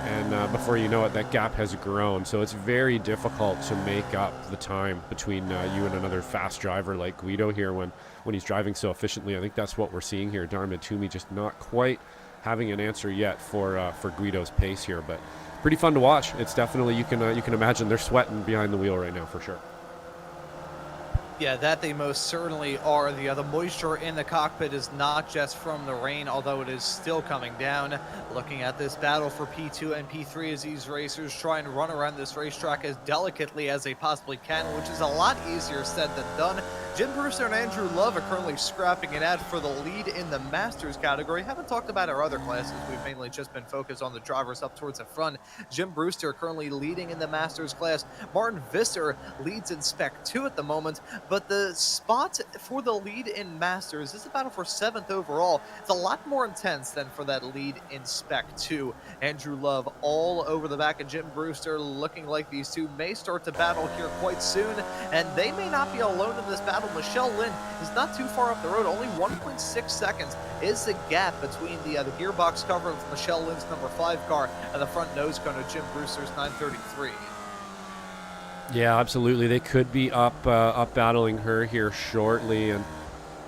and before you know it, that gap has grown. So it's very difficult to make up the time between you and another fast driver like Guido here when he's driving so efficiently. I think that's what we're seeing here. Darmid Toomey just not quite having an answer yet for Guido's pace here, but pretty fun to watch. It's definitely, you can imagine they're sweating behind the wheel right now for sure. Yeah, that they most certainly are. The moisture in the cockpit is not just from the rain, although it is still coming down. Looking at this battle for P2 and P3 as these racers try and run around this racetrack as delicately as they possibly can, which is a lot easier said than done. Jim Brewster and Andrew Love are currently scrapping it out for the lead in the Masters category. Haven't talked about our other classes. We've mainly just been focused on the drivers up towards the front. Jim Brewster currently leading in the Masters class. Martin Visser leads in Spec 2 at the moment. But the spot for the lead in Masters is a battle for 7th overall. It's a lot more intense than for that lead in Spec 2. Andrew Love all over the back of Jim Brewster, looking like these two may start to battle here quite soon, and they may not be alone in this battle. Michelle Lynn is not too far up the road. Only 1.6 seconds is the gap between the gearbox cover of Michelle Lynn's number 5 car and the front nose cone of Jim Brewster's 933. Yeah, absolutely. They could be up battling her here shortly, and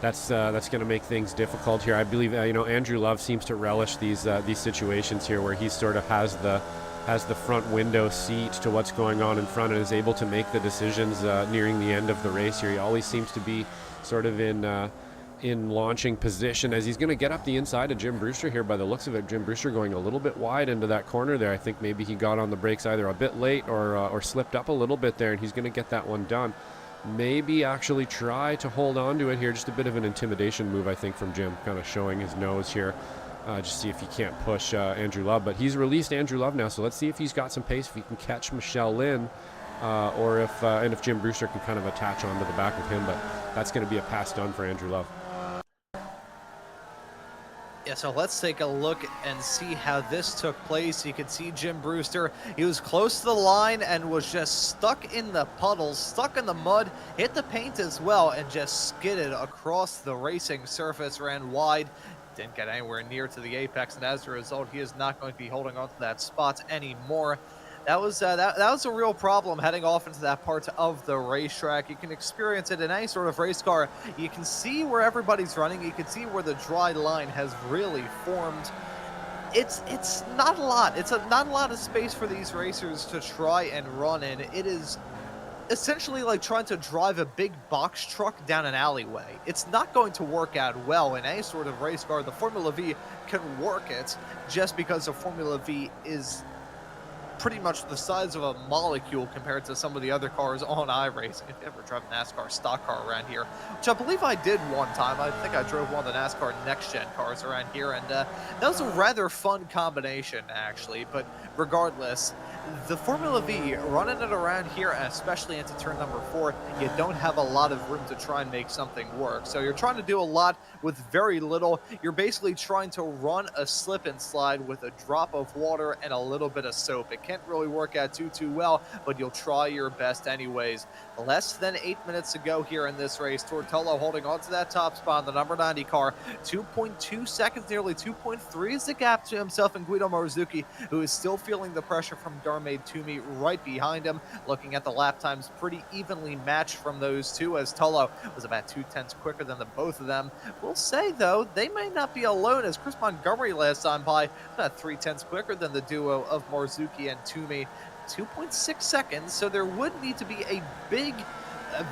that's going to make things difficult here. I believe Andrew Love seems to relish these situations here where he sort of has the front window seat to what's going on in front and is able to make the decisions nearing the end of the race here. He always seems to be sort of in launching position as he's going to get up the inside of Jim Brewster here by the looks of it. Jim Brewster going a little bit wide into that corner there. I think maybe he got on the brakes either a bit late or slipped up a little bit there, and he's going to get that one done. Maybe actually try to hold on to it here. Just a bit of an intimidation move, I think, from Jim, kind of showing his nose here. Just see if he can't push Andrew Love. But he's released Andrew Love now, so let's see if he's got some pace, if he can catch Michelle Lynn, or if Jim Brewster can kind of attach onto the back of him. But that's going to be a pass done for Andrew Love. Yeah, so let's take a look and see how this took place. You can see Jim Brewster. He was close to the line and was just stuck in the puddles, stuck in the mud, hit the paint as well, and just skidded across the racing surface, ran wide, didn't get anywhere near to the apex, and as a result, he is not going to be holding on to that spot anymore. That was a real problem heading off into that part of the racetrack. You can experience it in any sort of race car. You can see where everybody's running. You can see where the dry line has really formed. It's not a lot. It's not a lot of space for these racers to try and run in. It is essentially like trying to drive a big box truck down an alleyway. It's not going to work out well in any sort of race car. The Formula V can work it just because the Formula V is pretty much the size of a molecule compared to some of the other cars on iRacing. If you ever drive a NASCAR stock car around here, which I believe I did one time. I think I drove one of the NASCAR next-gen cars around here, and that was a rather fun combination, actually. But regardless, the Formula V, running it around here, and especially into turn number 4, you don't have a lot of room to try and make something work. So you're trying to do a lot with very little. You're basically trying to run a slip and slide with a drop of water and a little bit of soap. It can't really work out too well, but you'll try your best anyways. Less than 8 minutes to go here in this race. Tortello holding on to that top spot, the number 90 car. 2.2 seconds, nearly 2.3 is the gap to himself and Guido Marzuki, who is still feeling the pressure from Darmid Toomey right behind him. Looking at the lap times, pretty evenly matched from those two, as Tolo was about 2/10 quicker than the both of them. We'll say, though, they may not be alone, as Chris Montgomery last time by about 3/10 quicker than the duo of Marzuki and Toomey. 2.6 seconds, so there would need to be a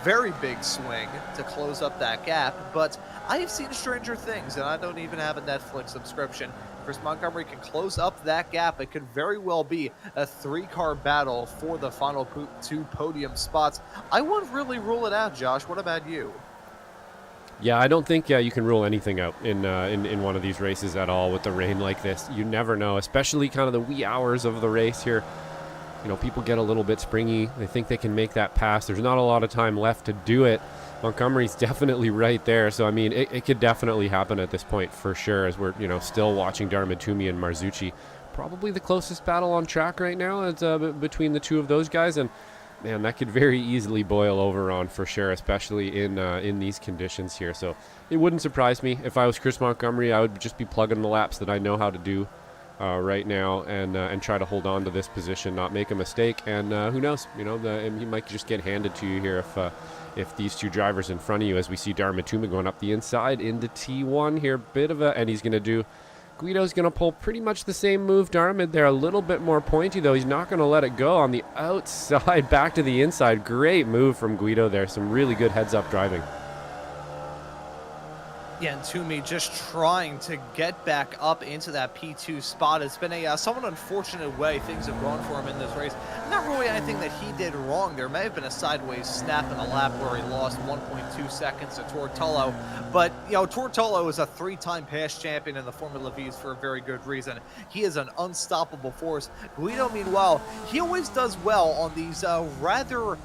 very big swing to close up that gap, but I have seen stranger things, and I don't even have a Netflix subscription. Chris Montgomery can close up that gap. It could very well be a 3-car battle for the final 2 podium spots. I wouldn't really rule it out, Josh. What about you? Yeah, I don't think you can rule anything out in one of these races at all with the rain like this. You never know, especially kind of the wee hours of the race here. You know, people get a little bit springy. They think they can make that pass. There's not a lot of time left to do it. Montgomery's definitely right there. So, I mean, it could definitely happen at this point for sure, as we're, still watching Toomey and Marzucci. Probably the closest battle on track right now is between the two of those guys. And, man, that could very easily boil over on for sure, especially in these conditions here. So it wouldn't surprise me. If I was Chris Montgomery, I would just be plugging the laps that I know how to do right now and try to hold on to this position, not make a mistake. And who knows? He might just get handed to you here if these two drivers in front of you, as we see Toomey going up the inside into T1 here, and he's going to do. Guido's going to pull pretty much the same move Darmid there, a little bit more pointy though. He's not going to let it go on the outside, back to the inside. Great move from Guido there. Some really good heads-up driving. Yeah, and Toomey just trying to get back up into that P2 spot. It's been a somewhat unfortunate way things have gone for him in this race. Not really anything that he did wrong. There may have been a sideways snap in a lap where he lost 1.2 seconds to Tortolo. But, Tortolo is a 3-time past champion in the Formula Vs for a very good reason. He is an unstoppable force. Guido, meanwhile, he always does well on these rather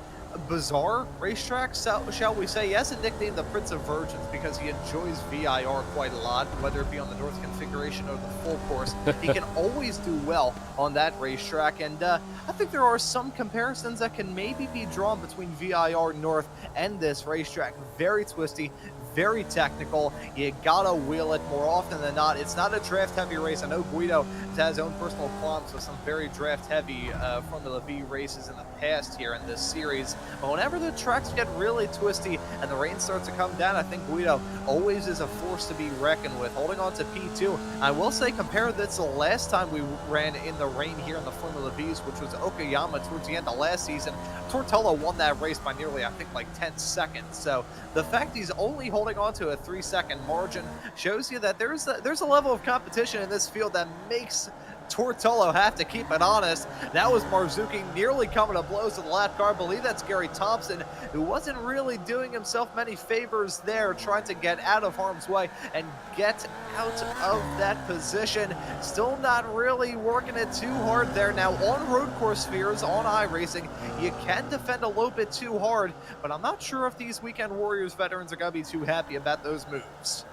bizarre racetracks, shall we say. He has a nickname, the Prince of Virgins, because he enjoys VIR quite a lot, whether it be on the North configuration or the full course. He can always do well on that racetrack, and I think there are some comparisons that can maybe be drawn between VIR North and this racetrack. Very twisty, very technical. You gotta wheel it more often than not. It's not a draft-heavy race. I know Guido has his own personal qualms with some very draft-heavy Formula V races in the past here in this series. But whenever the tracks get really twisty and the rain starts to come down, I think Guido always is a force to be reckoned with. Holding on to P2, I will say, compare this to the last time we ran in the rain here in the Formula Vs, which was Okayama towards the end of last season. Tortolo won that race by nearly, I think, like 10 seconds. So the fact he's only holding on to a 3-second margin shows you that there's a level of competition in this field that makes Tortolo have to keep it honest. That was Marzucchi nearly coming to blows with the lap car. I believe that's Gary Thompson, who wasn't really doing himself many favors there, trying to get out of harm's way and get out of that position. Still not really working it too hard there. Now, on road course spheres, on iRacing, you can defend a little bit too hard, but I'm not sure if these Weekend Warriors veterans are going to be too happy about those moves.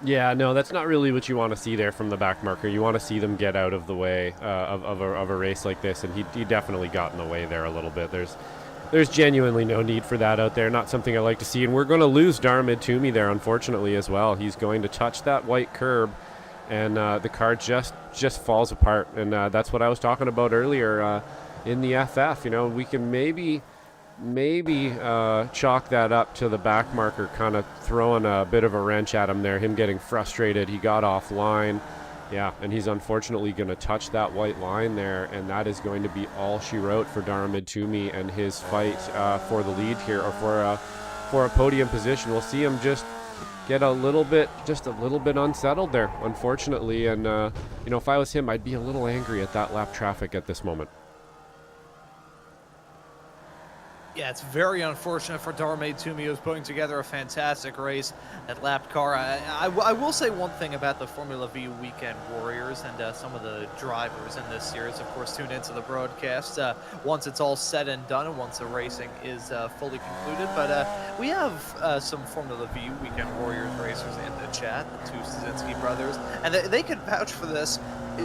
Yeah, no, that's not really what you want to see there from the back marker. You want to see them get out of the way of a race like this, and he definitely got in the way there a little bit. There's genuinely no need for that out there. Not something I like to see, and we're going to lose Darmid Toomey there, unfortunately, as well. He's going to touch that white curb, and the car just falls apart. And that's what I was talking about earlier in the FF. We can maybe chalk that up to the back marker kind of throwing a bit of a wrench at him there, him getting frustrated. He got offline. Yeah, and he's unfortunately going to touch that white line there, and that is going to be all she wrote for Darmid Toomey and his fight for the lead here, or for a podium position. We'll see him just get a little bit unsettled there, unfortunately. And if I was him, I'd be a little angry at that lap traffic at this moment. Yeah, it's very unfortunate for Darmid Toomey, who's putting together a fantastic race at lap car. I will say one thing about the Formula V Weekend Warriors and some of the drivers in this series. Of course, tune into the broadcast once it's all said and done and once the racing is fully concluded. But we have some Formula V Weekend Warriors racers in the chat, the two Szynski brothers, and they could vouch for this.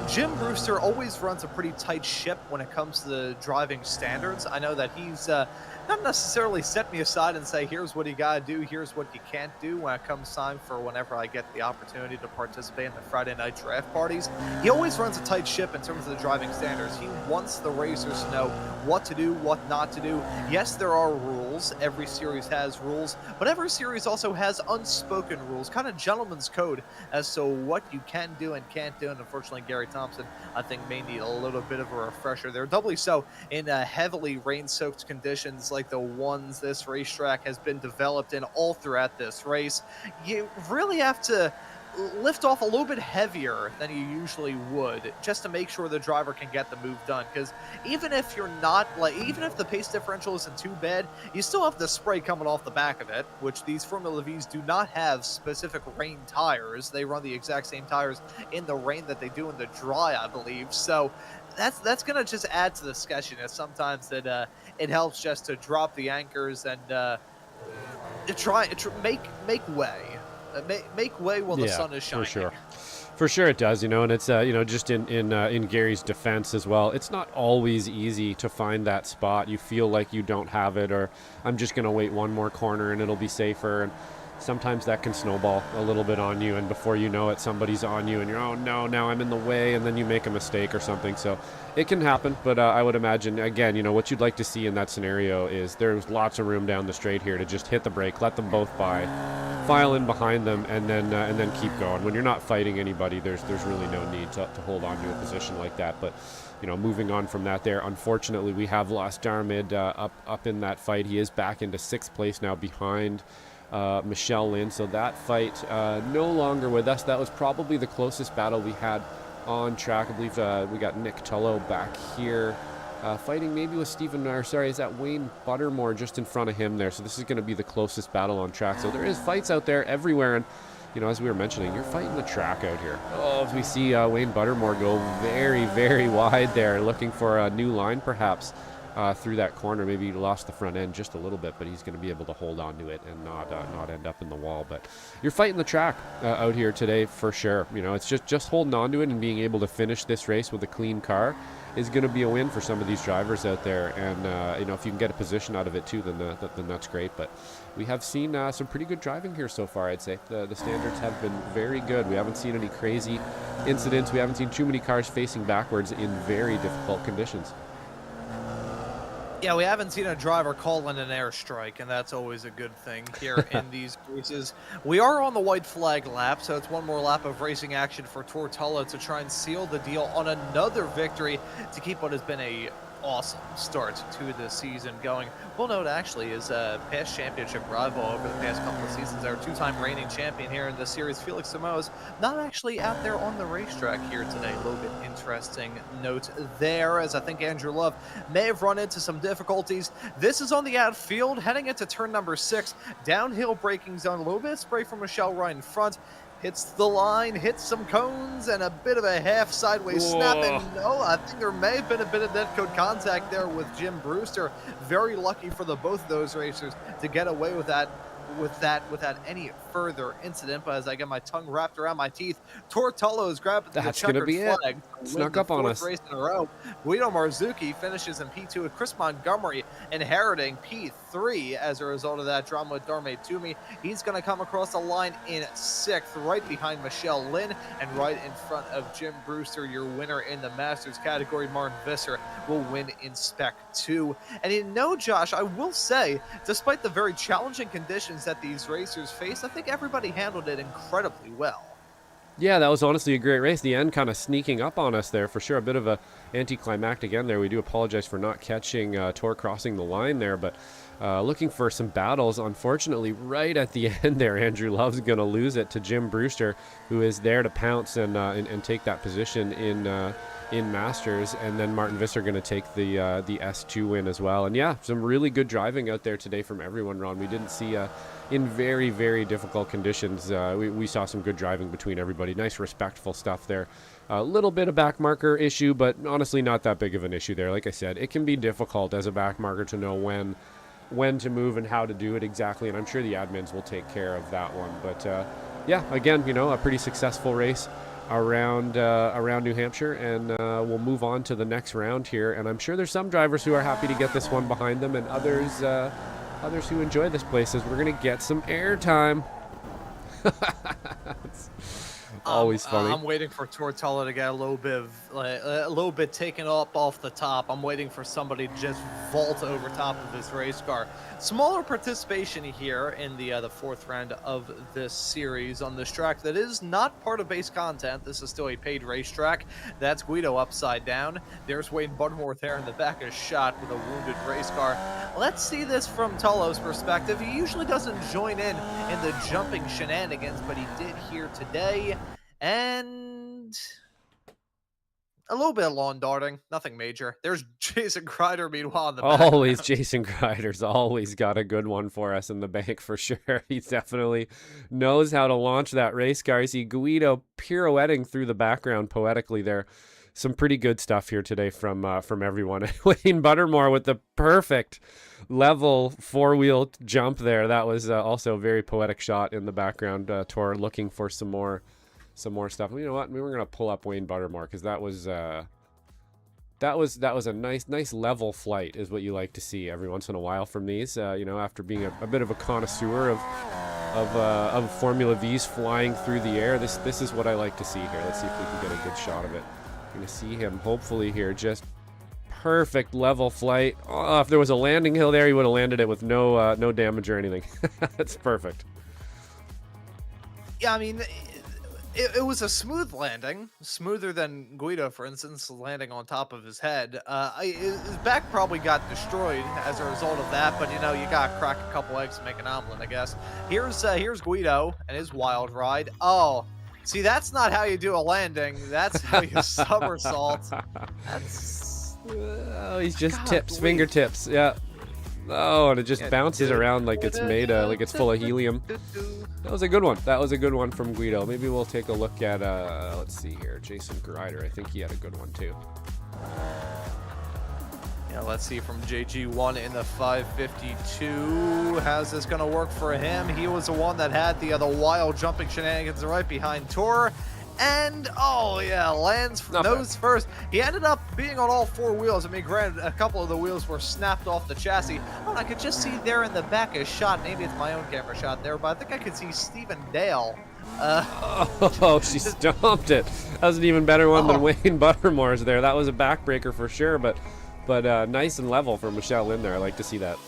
Jim Brewster always runs a pretty tight ship when it comes to the driving standards. I know that he's not necessarily set me aside and say, here's what you got to do, here's what you can't do when it comes time for whenever I get the opportunity to participate in the Friday night draft parties. He always runs a tight ship in terms of the driving standards. He wants the racers to know what to do, what not to do. Yes, there are rules. Every series has rules, but every series also has unspoken rules, kind of gentleman's code as to what you can do and can't do. And unfortunately, Gary Thompson, I think, may need a little bit of a refresher there. Doubly so in heavily rain-soaked conditions like the ones this racetrack has been developed in all throughout this race. You really have to lift off a little bit heavier than you usually would, just to make sure the driver can get the move done. Because even if you're not, like, even if the pace differential isn't too bad, you still have the spray coming off the back of it, which these Formula Vs do not have specific rain tires. They run the exact same tires in the rain that they do in the dry, I believe. So that's going to just add to the sketchiness. Sometimes it helps just to drop the anchors and make way. Make way while the sun is shining. For sure it does, and it's just in Gary's defense as well. It's not always easy to find that spot. You feel like you don't have it, or I'm just going to wait one more corner and it'll be safer. And sometimes that can snowball a little bit on you, and before you know it, somebody's on you and you're, oh no, now I'm in the way, and then you make a mistake or something. So it can happen, but I would imagine, again, what you'd like to see in that scenario is there's lots of room down the straight here to just hit the brake, let them both by, file in behind them, and then keep going. When you're not fighting anybody, there's really no need to hold on to a position like that. But moving on from that there, unfortunately, we have lost Darmid up in that fight. He is back into 6th place now behind Michelle Lynn. So that fight no longer with us. That was probably the closest battle we had on track. I believe we got Nick Tullo back here fighting maybe with is that Wayne Buttermore just in front of him there. So this is going to be the closest battle on track. So there is fights out there everywhere. And as we were mentioning, you're fighting the track out here. Oh, as we see Wayne Buttermore go very, very wide there, looking for a new line perhaps through that corner. Maybe he lost the front end just a little bit, but he's going to be able to hold on to it and not end up in the wall. But you're fighting the track out here today for sure. It's just holding on to it and being able to finish this race with a clean car is going to be a win for some of these drivers out there. And if you can get a position out of it too, then that's great. But we have seen some pretty good driving here so far, I'd say. The standards have been very good. We haven't seen any crazy incidents. We haven't seen too many cars facing backwards in very difficult conditions. Yeah, we haven't seen a driver call in an airstrike, and that's always a good thing here in these races. We are on the white flag lap, so it's one more lap of racing action for Tortella to try and seal the deal on another victory to keep what has been a awesome start to the season going. We'll note actually is past championship rival over the past couple of seasons, our two-time reigning champion here in the series, Felix Samoa's not actually out there on the racetrack here today. A little bit interesting note there, as I think Andrew Love may have run into some difficulties. This is on the outfield, heading into turn number 6, downhill braking zone, a little bit of spray from Michelle right in front. Hits the line, hits some cones, and a bit of a half sideways snap. And I think there may have been a bit of netcode contact there with Jim Brewster. Very lucky for both of those racers to get away with that without any further incident. But as I get my tongue wrapped around my teeth, Tortolo is grabbed the checkered flag. Snuck up on us. Race in a row. Guido Marzucchi finishes in P2 with Chris Montgomery inheriting P3 as a result of that drama with Darme Toomey. He's going to come across the line in 6th, right behind Michelle Lynn and right in front of Jim Brewster. Your winner in the Masters category, Martin Visser, will win in Spec 2. And Josh, I will say, despite the very challenging conditions that these racers face, I think everybody handled it incredibly well. Yeah, that was honestly a great race. The end kind of sneaking up on us there for sure. A bit of a anticlimactic end there. We do apologize for not catching Tor crossing the line there, but looking for some battles. Unfortunately, right at the end there, Andrew Love's going to lose it to Jim Brewster, who is there to pounce and take that position in Masters, and then Martin Visser going to take the S2 win as well. And yeah, some really good driving out there today from everyone, Ron. We didn't see in very, very difficult conditions. We saw some good driving between everybody. Nice, respectful stuff there. A little bit of back marker issue, but honestly not that big of an issue there. Like I said, it can be difficult as a back marker to know when to move and how to do it exactly, and I'm sure the admins will take care of that one. But yeah, again, a pretty successful race around New Hampshire, and we'll move on to the next round here. And I'm sure there's some drivers who are happy to get this one behind them, and others who enjoy this place, as we're going to get some airtime. Always funny. I'm waiting for Tortello to get a little bit of, a little bit taken up off the top. I'm waiting for somebody to just vault over top of his race car. Smaller participation here in the fourth round of this series on this track that is not part of base content. This is still a paid racetrack. That's Guido upside down. There's Wayne Buttermore there in the back of shot with a wounded race car. Let's see this from Tullo's perspective. He usually doesn't join in the jumping shenanigans, but he did here today. And a little bit of lawn darting, nothing major. There's Jason Kreider, meanwhile, in the background. Always Jason Kreider's always got a good one for us in the bank for sure. He definitely knows how to launch that race car. You see Guido pirouetting through the background poetically there. Some pretty good stuff here today from everyone. Wayne Buttermore with the perfect level four-wheel jump there. That was also a very poetic shot in the background. Tor looking for some more stuff. You know what? We're gonna pull up Wayne Buttermore because that was a nice level flight, is what you like to see every once in a while from these. You know, after being a bit of a connoisseur of Formula V's flying through the air, this is what I like to see here. Let's see if we can get a good shot of it. Gonna see him hopefully here, just perfect level flight. Oh, if there was a landing hill there, he would have landed it with no damage or anything. That's perfect. Yeah, I mean, it was a smooth landing, smoother than Guido, for instance, landing on top of his head. His back probably got destroyed as a result of that, but you know, you gotta crack a couple eggs to make an omelet, I guess. Here's Guido and his wild ride. Oh, see, that's not how you do a landing. That's how you somersault. That's... Oh, he's just fingertips. Yeah. Oh, and it just bounces around like it's made like it's full of helium. That was a good one. That was a good one from Guido. Maybe we'll take a look at let's see here, Jason Kreider. I think he had a good one too. Yeah, let's see from JG1 in the 552. How's this gonna work for him? He was the one that had the wild jumping shenanigans right behind Tor. And, oh yeah, lands nose first. He ended up being on all four wheels. I mean, granted, a couple of the wheels were snapped off the chassis. Oh, I could just see there in the back a shot. Maybe it's my own camera shot there, but I think I could see Stephen Dale. Oh, she stomped it. That was an even better one than Wayne Buttermore's there. That was a backbreaker for sure, but nice and level for Michelle in there. I like to see that.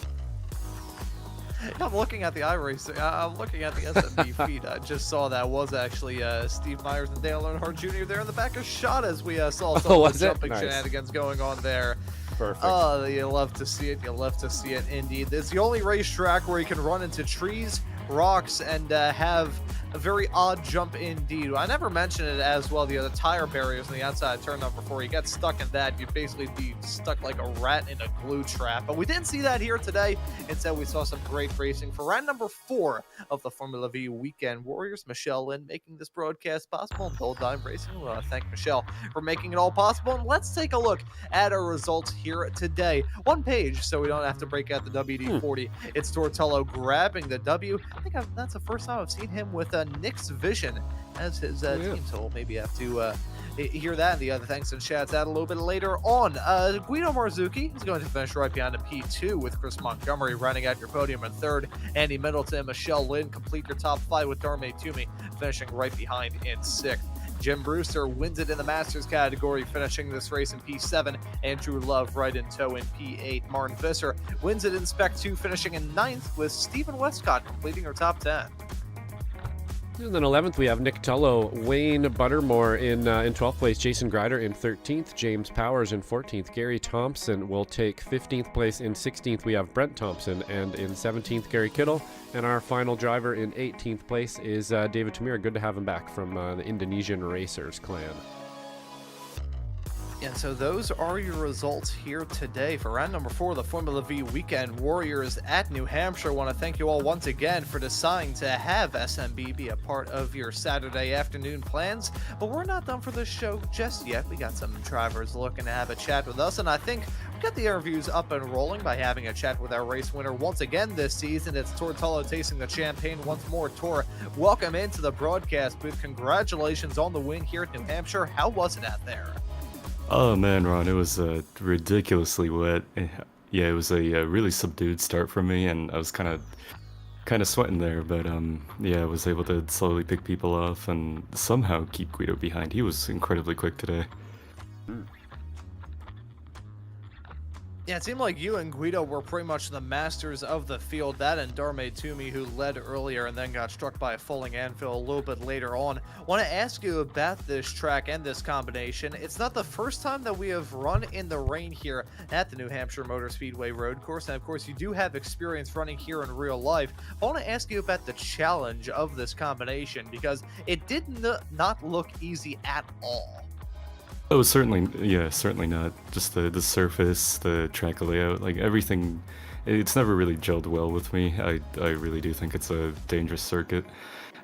I'm looking at the iRacing. I'm looking at the SMB feed. I just saw that was actually Steve Myers and Dale Earnhardt Jr. there in the back of shot as we saw some of the jumping shenanigans going on there. Perfect. Oh, you love to see it. You love to see it indeed. It's the only racetrack where you can run into trees, rocks, and have a very odd jump indeed. I never mentioned it as well. The tire barriers on the outside of turn number 4. You get stuck in that, you'd basically be stuck like a rat in a glue trap. But we didn't see that here today. Instead, we saw some great racing for round number 4 of the Formula V Weekend Warriors. Michelle Lynn making this broadcast possible, and Gold Dime Racing. We want to thank Michelle for making it all possible. And let's take a look at our results here today. One page, so we don't have to break out the WD-40. It's Tortello grabbing the W. I think that's the first time I've seen him with Nick's Vision as his team, so we'll maybe have to hear that and the other thanks and shouts out a little bit later on. Guido Marzucchi is going to finish right behind a P2 with Chris Montgomery rounding out your podium in 3rd. Andy Middleton and Michelle Lynn complete your top 5 with Darme Toomey finishing right behind in 6th. Jim Brewster wins it in the Masters category, finishing this race in P7. Andrew Love right in tow in P8. Martin Visser wins it in Spec 2, finishing in 9th, with Stephen Westcott completing her top 10. And then 11th, we have Nick Tullo, Wayne Buttermore in 12th place, Jason Kreider in 13th, James Powers in 14th, Gary Thompson will take 15th place. In 16th, we have Brent Thompson, and in 17th, Gary Kittle. And our final driver in 18th place is David Tamir. Good to have him back from the Indonesian Racers clan. And so those are your results here today for round number 4 of the Formula V Weekend Warriors at New Hampshire. I want to thank you all once again for deciding to have SMB be a part of your Saturday afternoon plans. But we're not done for this show just yet. We got some drivers looking to have a chat with us, and I think we got the interviews up and rolling by having a chat with our race winner once again this season. It's Tortello tasting the champagne once more. Tor, welcome into the broadcast booth. Congratulations on the win here at New Hampshire. How was it out there? Oh man, Ron, it was ridiculously wet. Yeah, it was a really subdued start for me, and I was kind of kind of sweating there, but yeah, I was able to slowly pick people off and somehow keep Guido behind. He was incredibly quick today. Yeah, it seemed like you and Guido were pretty much the masters of the field. That and Darme Toomey, who led earlier and then got struck by a falling anvil a little bit later on. Want to ask you about this track and this combination. It's not the first time that we have run in the rain here at the New Hampshire Motor Speedway road course. And of course, you do have experience running here in real life. I want to ask you about the challenge of this combination because it did not look easy at all. Oh, certainly, yeah, certainly not. Just the surface, the track layout, like everything, it's never really gelled well with me. I really do think it's a dangerous circuit.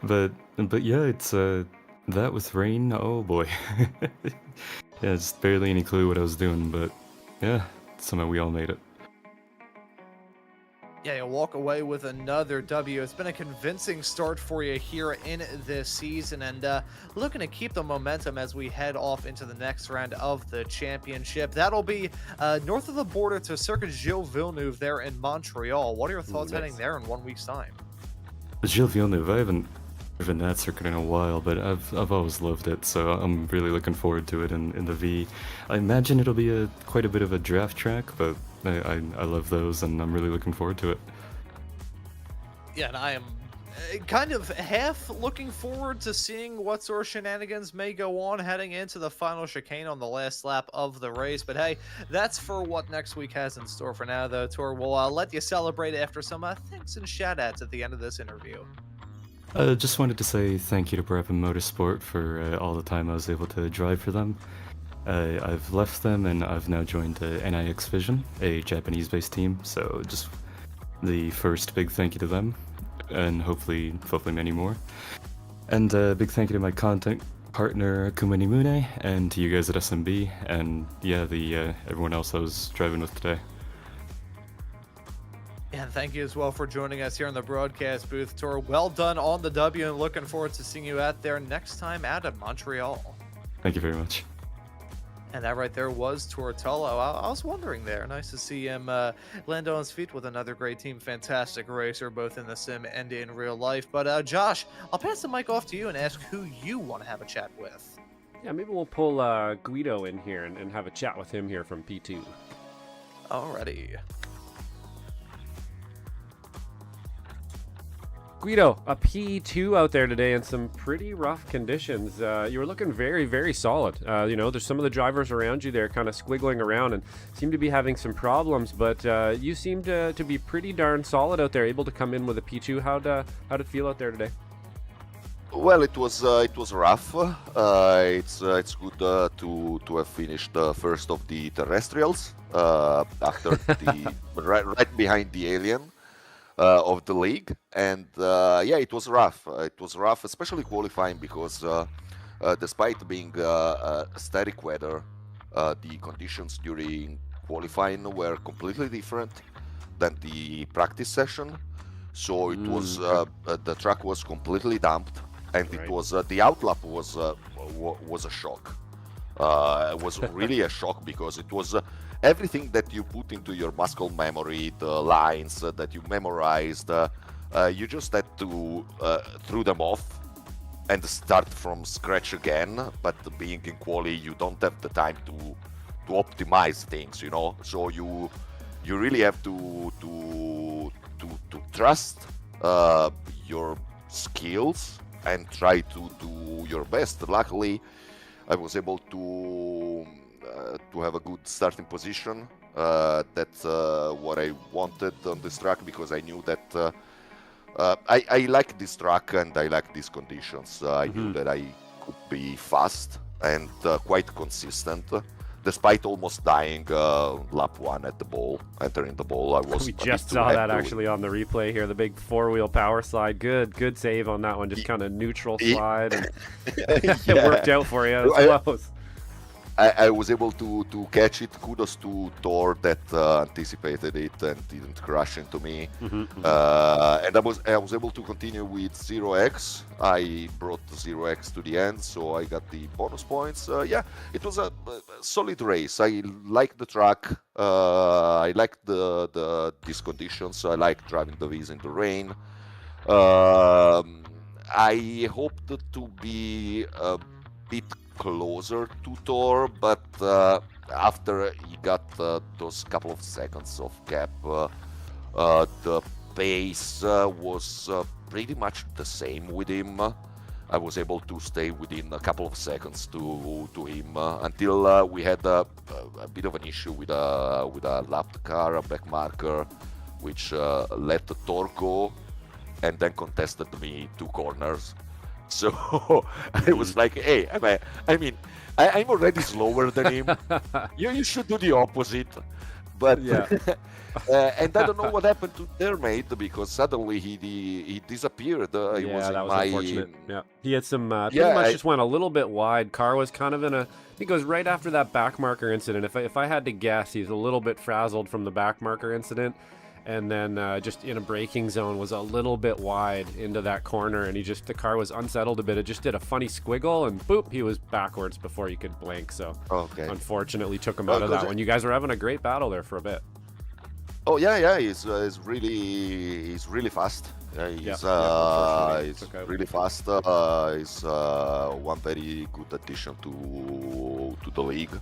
But yeah, it's that with rain, oh boy. Yeah, just barely any clue what I was doing, but yeah, somehow we all made it. Yeah, you'll walk away with another W. It's been a convincing start for you here in this season, and looking to keep the momentum as we head off into the next round of the championship. That'll be north of the border to Circuit Gilles Villeneuve there in Montreal. What are your thoughts heading there in 1 week's time? Gilles Villeneuve, I haven't driven that circuit in a while, but I've always loved it, so I'm really looking forward to it in the V. I imagine it'll be quite a bit of a draft track, but I love those, and I'm really looking forward to it. Yeah, and I am kind of half looking forward to seeing what sort of shenanigans may go on heading into the final chicane on the last lap of the race. But hey, that's for what next week has in store. For now, though, Tor, we'll let you celebrate after some thanks and shout-outs at the end of this interview. Just wanted to say thank you to Brevin Motorsport for all the time I was able to drive for them. I've left them and I've now joined NIX Vision, a Japanese-based team, so just the first big thank you to them, and hopefully many more. And a big thank you to my content partner Kumani Mune, and to you guys at SMB, and yeah, everyone else I was driving with today. And thank you as well for joining us here in the broadcast booth, Tor. Well done on the W, and looking forward to seeing you out there next time out of Montreal. Thank you very much. And that right there was Tortello. I was wondering there. Nice to see him land on his feet with another great team. Fantastic racer, both in the sim and in real life. But Josh, I'll pass the mic off to you and ask who you want to have a chat with. Yeah, maybe we'll pull Guido in here and have a chat with him here from P2. Alrighty. Guido, a P2 out there today in some pretty rough conditions. You were looking very, very solid. There's some of the drivers around you there kind of squiggling around and seem to be having some problems, but you seemed to be pretty darn solid out there, able to come in with a P2. How'd it feel out there today? Well, it was rough. It's good to have finished first of the terrestrials after the right behind the alien. Of the league, and yeah, it was rough. It was rough, especially qualifying, because despite being static weather, the conditions during qualifying were completely different than the practice session. So it was the track was completely damped, and right. It was the outlap was a shock. It was really a shock because it was. Everything that you put into your muscle memory, the lines that you memorized, you just had to throw them off and start from scratch again. But being in quali, you don't have the time to optimize things, you know. So you really have to trust your skills and try to do your best. Luckily, I was able to have a good starting position. That's what I wanted on this track, because I knew that I like this track and I like these conditions. I knew that I could be fast and quite consistent. Despite almost dying lap 1 at the bowl, entering the bowl, I was. We just saw that actually on the replay here. The big 4-wheel power slide. Good save on that one. Just kind of neutral slide. And it worked out for you. It was close. I was able to catch it. Kudos to Thor that anticipated it and didn't crash into me. And I was able to continue with 0x. I brought 0x to the end, so I got the bonus points. Yeah, it was a solid race. I like the track. I like these conditions. I like driving the V's in the rain. I hoped to be a bit closer to Thor, but after he got those couple of seconds of gap, the pace was pretty much the same with him. I was able to stay within a couple of seconds to him until we had a bit of an issue with a lapped car, a back marker, which let the Thor go and then contested me 2 corners. So I was like, hey, I'm already slower than him. You should do the opposite. But Yeah. and I don't know what happened to their mate because suddenly he disappeared. He was in that was my unfortunate. Yeah, he had some pretty Yeah, much I- just went a little bit wide. Car was kind of in a. I think it was right after that back marker incident. If I had to guess, he's a little bit frazzled from the back marker incident, and then just in a braking zone was a little bit wide into that corner, and the car was unsettled a bit. It just did a funny squiggle, and boop, he was backwards before you could blink. So Okay. unfortunately took him out of that one. You guys were having a great battle there for a bit. Oh yeah, he's really fast. He's unfortunately he's took out. really fast. He's one very good addition to the league.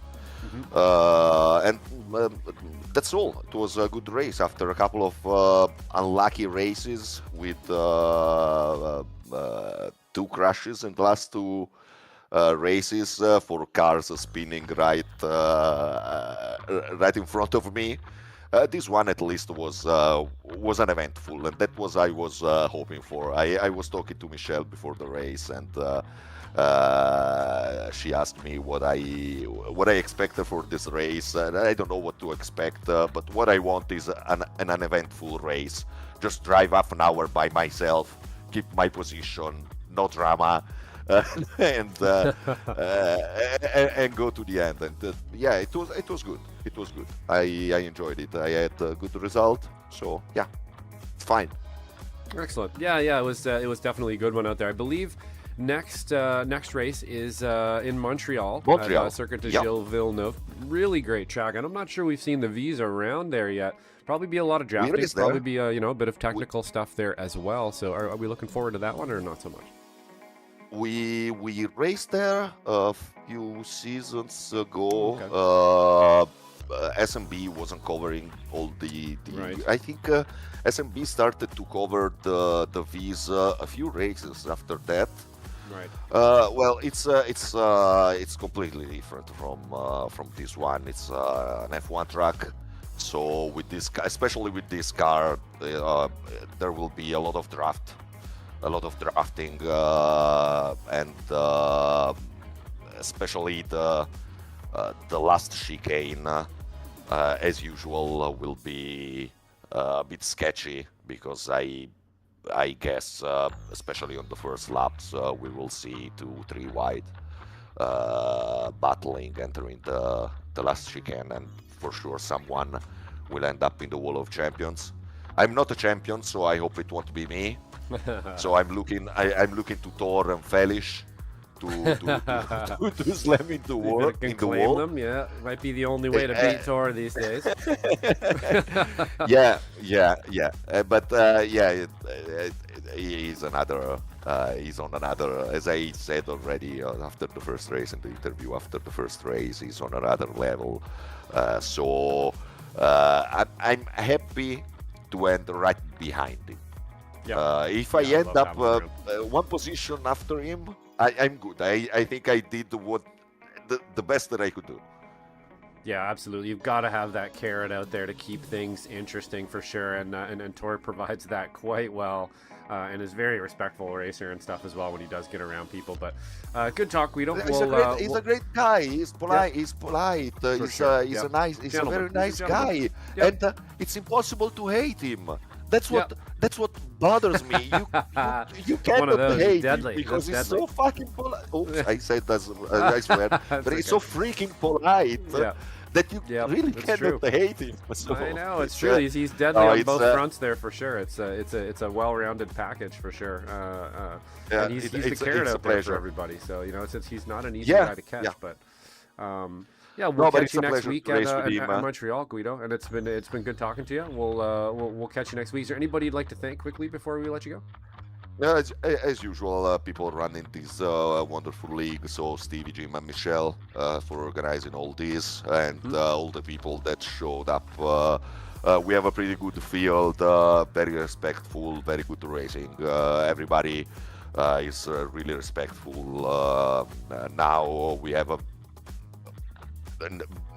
And that's all. It was a good race after a couple of unlucky races with 2 crashes in the last 2 races for cars spinning right in front of me. This one at least was uneventful, and that was I was hoping for. I was talking to Michelle before the race, and she asked me what I expected for this race, and I don't know what to expect. But what I want is an uneventful race. Just drive half an hour by myself, keep my position, no drama. And go to the end. And yeah, it was good. It was good. I enjoyed it. I had a good result. So yeah, it's fine. Excellent. Yeah, it was definitely a good one out there. I believe next race is in Montreal. Montreal. At, Circuit de Yep. Gilles Villeneuve. Really great track, and I'm not sure we've seen the V's around there yet. Probably be a lot of drafting. is there. Probably be a bit of technical stuff there as well. So are we looking forward to that one or not so much? We raced there a few seasons ago. Okay. SMB wasn't covering all the Right. I think SMB started to cover the V's a few races after that. Right. Well, it's completely different from this one. It's an F1 track, so with this, especially with this car, there will be a lot of drafting, and especially the last chicane, as usual, will be a bit sketchy because I guess, especially on the first laps, we will see 2-3 wide battling entering the last chicane, and for sure someone will end up in the Wall of Champions. I'm not a champion, so I hope it won't be me. So I'm looking to Thor and Felish to slam into You can the claim wall. them, yeah. Might be the only way to beat Tor these days. Yeah. But he's another. He's on another. As I said already after the first race in the interview, after the first race, he's on another level. So I'm happy to end right behind him. Yeah. If I Yeah, I end love up having him. one position after him, I'm good. I think I did the best that I could do. Yeah, absolutely. You've got to have that carrot out there to keep things interesting for sure, and Tor provides that quite well, and is very respectful racer and stuff as well when he does get around people. But good talk. We don't. He's a great guy. He's polite. He's polite. He's sure. he's Yeah. a nice. He's Gentleman. a very nice He's a gentleman. guy, Yeah. and it's impossible to hate him. That's what bothers me. You One cannot of those, hate deadly. him because That's he's so fucking polite. Oops, I said that. I swear, but he's so okay. freaking polite. Yeah. That you Yeah, really that's cannot true. hate him. So I know it's true. He's deadly no, on it's, both fronts there for sure. It's a well-rounded package for sure. Yeah, and he's the it's carrot a out there for pleasure. everybody. So he's not an easy Yeah, guy to catch, yeah. but. We'll No, but catch it's you a next pleasure week to at, race with him, at Montreal, Guido, and it's been good talking to you. We'll catch you next week. Is there anybody you'd like to thank quickly before we let you go? As usual, people running this wonderful league. So Stevie, Jim, and Michelle for organizing all this, and all the people that showed up. We have a pretty good field, very respectful, very good racing. Everybody is really respectful. Now we have a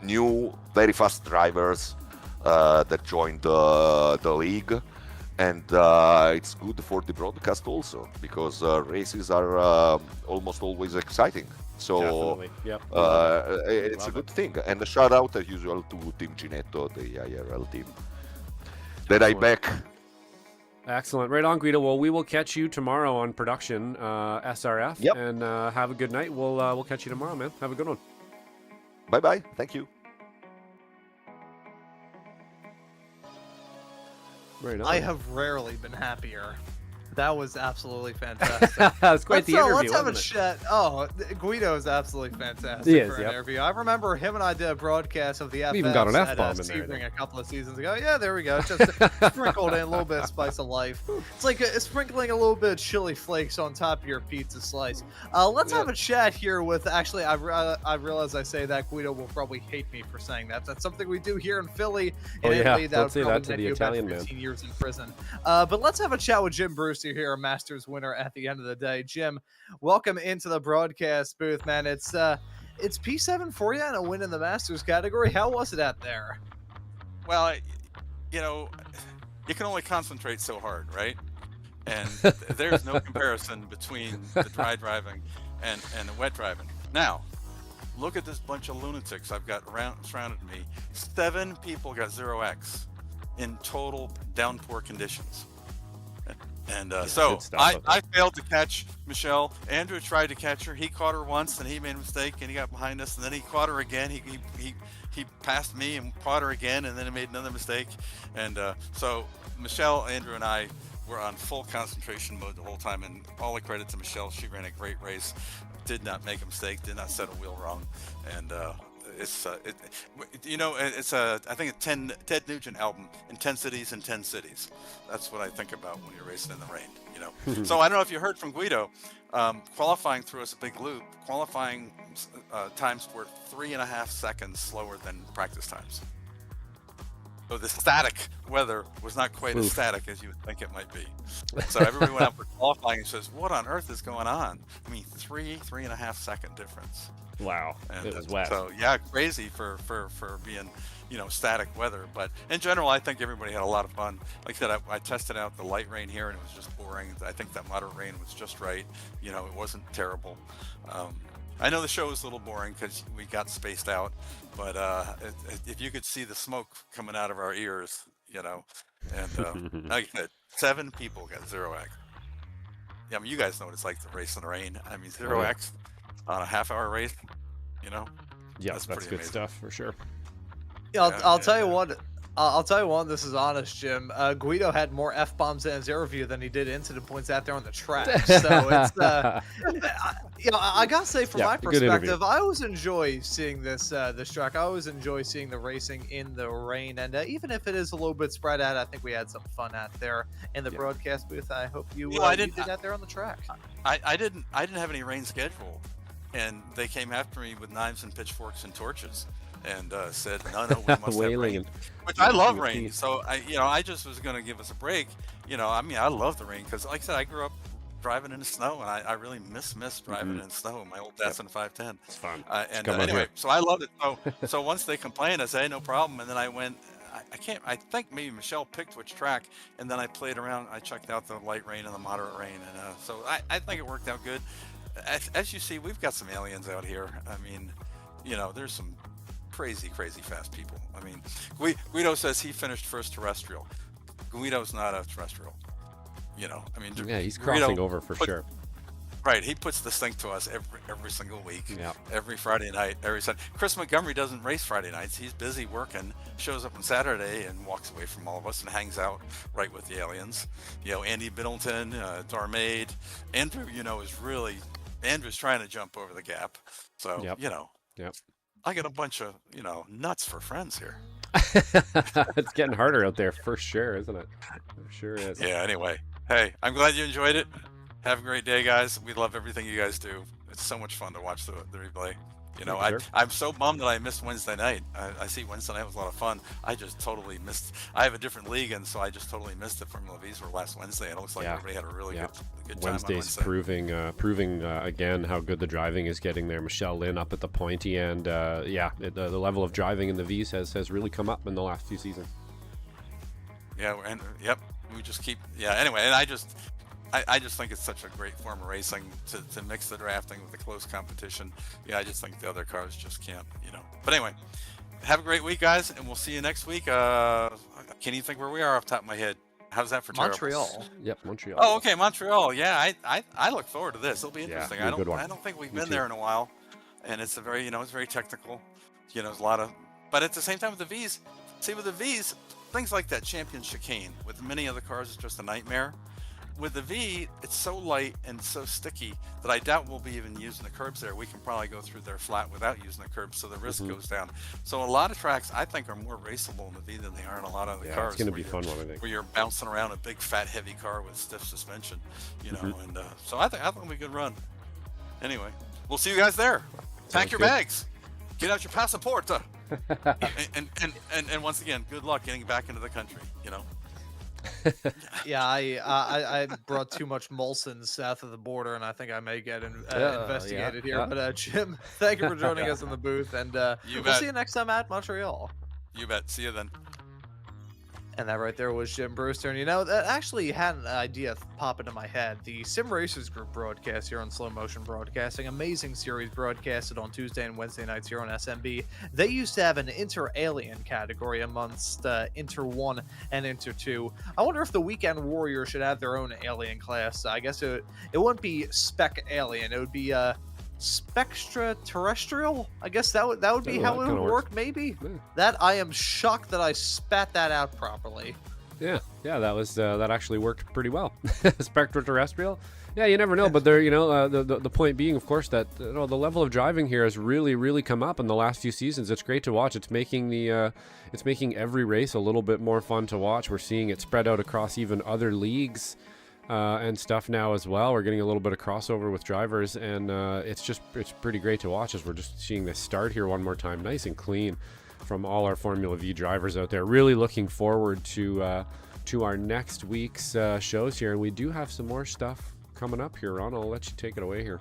new, very fast drivers that joined the league. And it's good for the broadcast also, because races are almost always exciting. So Definitely. Yep. it's a good thing. And a shout out as usual to Team Ginetto, the IRL team. That I back. Excellent. Right on, Guido. Well, we will catch you tomorrow on production, SRF. Yep. And have a good night. We'll catch you tomorrow, man. Have a good one. Bye-bye. Thank you. Right on. I have rarely been happier. That was absolutely fantastic. That's quite the interview, Let's have a wasn't it? chat. Oh, Guido is absolutely fantastic He is, for an yep. interview. I remember him and I did a broadcast of the FS We even got an at F-bomb in there, I Sebring think. a couple of seasons ago. Yeah, there we go. Just sprinkled in a little bit of spice of life. It's like sprinkling a little bit of chili flakes on top of your pizza slice. Let's have a chat here with, actually, I realize I say that. Guido will probably hate me for saying that. That's something we do here in Philly. Oh, In yeah. Italy, Don't would say that probably to net the you about Italian man. 15 years in prison. But let's have a chat with Jim Brewster here, a Masters winner at the end of the day. Jim, welcome into the broadcast booth, man. It's P7 for you and a win in the Masters category. How was it out there? Well, you know, you can only concentrate so hard, right? And there's no comparison between the dry driving and the wet driving. Now, look at this bunch of lunatics I've got surrounded me. 7 people got 0x in total downpour conditions. And so good stuff I failed to catch Michelle. Andrew tried to catch her. He caught her once, and he made a mistake, and he got behind us. And then he caught her again. He passed me and caught her again, and then he made another mistake. And so Michelle, Andrew, and I were on full concentration mode the whole time. And all the credit to Michelle. She ran a great race. Did not make a mistake. Did not set a wheel wrong. And it's I think a Ted Nugent album, Intensities in 10 Cities. That's what I think about when you're racing in the rain, you know. So I don't know if you heard from Guido, qualifying threw us a big loop. Qualifying times were 3.5 seconds slower than practice times. So the static weather was not quite as static as you would think it might be. So everybody went out for qualifying and says, what on earth is going on? I mean, 3.5 second difference. Wow. And It was wet. So yeah, crazy for being, you know, static weather. But in general, I think everybody had a lot of fun. Like I said, I tested out the light rain here, and it was just boring. I think that moderate rain was just right. You know, it wasn't terrible. I know the show was a little boring because we got spaced out, but if you could see the smoke coming out of our ears, you know, and like I said, 7 people got 0x. Yeah, I mean, you guys know what it's like to race in the rain. I mean, 0x on a half-hour race, you know. Yeah, that's pretty good amazing. stuff for sure. Yeah, I'll tell you what. I'll tell you one. This is honest, Jim. Guido had more f-bombs in his interview than he did incident points out there on the track. So it's, you know, I gotta say, from my good interview. perspective, I always enjoy seeing this track. I always enjoy seeing the racing in the rain, and even if it is a little bit spread out, I think we had some fun out there in the broadcast booth. I hope you, I did out there on the track. I didn't have any rain scheduled, and they came after me with knives and pitchforks and torches. And said, no, we must have rain. Which I love rain, so I just was going to give us a break. You know, I mean, I love the rain because, like I said, I grew up driving in the snow, and I really miss driving in the snow. My old Datsun 510. It's fun. Anyway, so I loved it. So once they complained, I said, hey, no problem. And then I went. I think maybe Michelle picked which track, and then I played around. I checked out the light rain and the moderate rain, and so I think it worked out good. As you see, we've got some aliens out here. I mean, you know, there's some crazy fast people. I mean, Guido says he finished first terrestrial. Guido's not a terrestrial. You know, I mean, yeah, he's crossing over for sure. Right, he puts this thing to us every single week, yeah. Every Friday night, every Sunday. Chris Montgomery doesn't race Friday nights. He's busy working, shows up on Saturday and walks away from all of us and hangs out right with the aliens. You know, Andy Middleton, Darmaid, Andrew, you know, Andrew's trying to jump over the gap. So, you know. Yep. I got a bunch of, you know, nuts for friends here. It's getting harder out there for sure, isn't it? It sure is. Yeah, anyway. Hey, I'm glad you enjoyed it. Have a great day, guys. We love everything you guys do. It's so much fun to watch the replay. You know, Sure. I'm so bummed that I missed Wednesday night. I see Wednesday night was a lot of fun. I just totally missed. I have a different league, and so I just totally missed the Formula V's for last Wednesday. And it looks like everybody had a really good time Wednesday's on Wednesday. proving again how good the driving is getting there. Michelle Lynn up at the pointy end. The level of driving in the V's has really come up in the last few seasons. Yeah, and we just keep. Yeah, anyway, and I just think it's such a great form of racing to mix the drafting with the close competition. Yeah, I just think the other cars just can't, you know. But anyway, have a great week, guys, and we'll see you next week. I can't even think where we are off the top of my head. How's that for Montreal? terribles? Yep, Montreal. Oh, okay, Montreal. Yeah, I look forward to this. It'll be interesting. be a good one. I don't think we've Me been too. there in a while, and it's a very, it's very technical. You know, there's a lot of, but at the same time with the V's, with the V's, things like that champion chicane with many other cars is just a nightmare. With the V, it's so light and so sticky that I doubt we'll be even using the curbs there. We can probably go through there flat without using the curbs, so the risk goes down. So a lot of tracks, I think, are more raceable in the V than they are in a lot of the cars. It's going to be a fun one, I think. Where you're bouncing around a big, fat, heavy car with stiff suspension, you know. And so I think it'll be a good run. Anyway, we'll see you guys there. Pack your good. bags. Get out your passport. and once again, good luck getting back into the country, you know. Yeah, I brought too much Molson south of the border, and I think I may get investigated here. yeah. But Jim, thank you for joining us in the booth, and we'll bet. see you next time at Montreal. You bet. See you then. And that right there was Jim Brewster. And that actually had an idea pop into my head. The Sim Racers Group broadcast here on Slow Motion Broadcasting, amazing series broadcasted on Tuesday and Wednesday nights here on SMB. They used to have an Inter-Alien category amongst Inter 1 and Inter 2. I wonder if the Weekend Warriors should have their own alien class. I guess it wouldn't be Spec Alien. It would be Spectra Terrestrial. I guess that would be how it would work. Maybe that I am shocked that I spat that out properly. Yeah, that was that actually worked pretty well. Spectra Terrestrial. Yeah, you never know, but there, the point being, of course, that the level of driving here has really come up in the last few seasons. It's great to watch. It's making every race a little bit more fun to watch. We're seeing it spread out across even other leagues. And stuff now as well. We're getting a little bit of crossover with drivers, and it's pretty great to watch as we're just seeing this start here one more time, nice and clean from all our Formula V drivers out there. Really looking forward to our next week's shows here, and we do have some more stuff coming up here. Ron, I'll let you take it away here.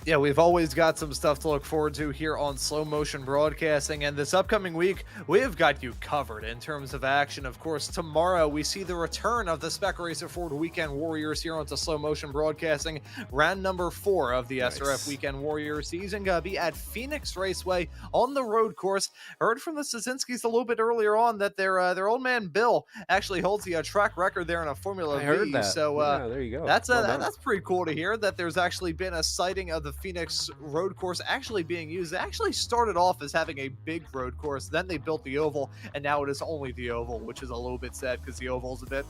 Yeah, we've always got some stuff to look forward to here on Slow Motion Broadcasting, and this upcoming week, we have got you covered in terms of action. Of course, tomorrow we see the return of the Spec Racer Ford Weekend Warriors here onto Slow Motion Broadcasting. Round number 4 of the SRF Weekend Warriors season gonna be at Phoenix Raceway on the road course. Heard from the Szynskis a little bit earlier on that their old man Bill actually holds the track record there in a Formula V. Heard that. So there you go. That's pretty cool to hear that there's actually been a sighting of the Phoenix road course actually being used. It actually started off as having a big road course, then they built the oval, and now it is only the oval, which is a little bit sad because the oval's a bit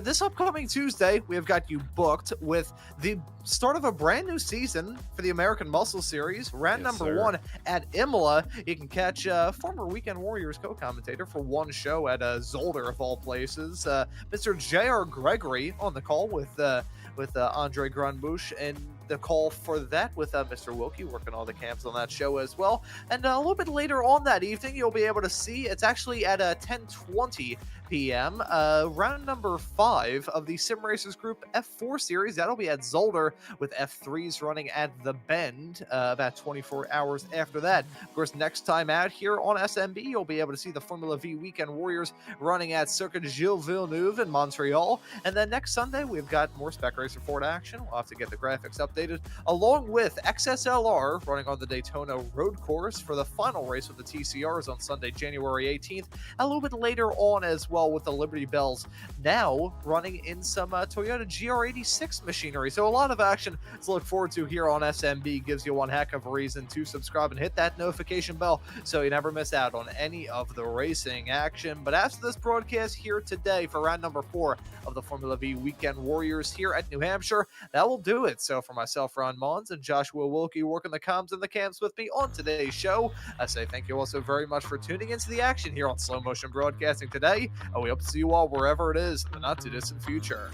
this upcoming Tuesday, we have got you booked with the start of a brand new season for the American Muscle Series. Round number 1 at Imola. You can catch former Weekend Warriors co-commentator for one show at Zolder of all places, Mr. J.R. Gregory on the call with Andre Grunbush, and the call for that with Mr. Wilkie working all the camps on that show as well. And a little bit later on that evening, you'll be able to see, it's actually at 10:20 p.m. Round number 5 of the Sim Racers Group F4 series. That'll be at Zolder with F3s running at The Bend about 24 hours after that. Of course, next time out here on SMB, you'll be able to see the Formula V Weekend Warriors running at Circuit Gilles Villeneuve in Montreal. And then next Sunday, we've got more Spec Racer Ford action. We'll have to get the graphics updated, along with XSLR running on the Daytona road course for the final race with the TCRs on Sunday, January 18th. A little bit later on as well with the Liberty Bells now running in some Toyota GR86 machinery. So a lot of action to look forward to here on SMB. Gives you one heck of a reason to subscribe and hit that notification bell so you never miss out on any of the racing action. But after this broadcast here today for round number 4 of the Formula V Weekend Warriors here at New Hampshire, that will do it. So for myself, Ron Maunz, and Joshua Wilkie working the comms and the camps with me on today's show, I say thank you also very much for tuning into the action here on Slow Motion Broadcasting today. And we hope to see you all wherever it is in the not too distant future.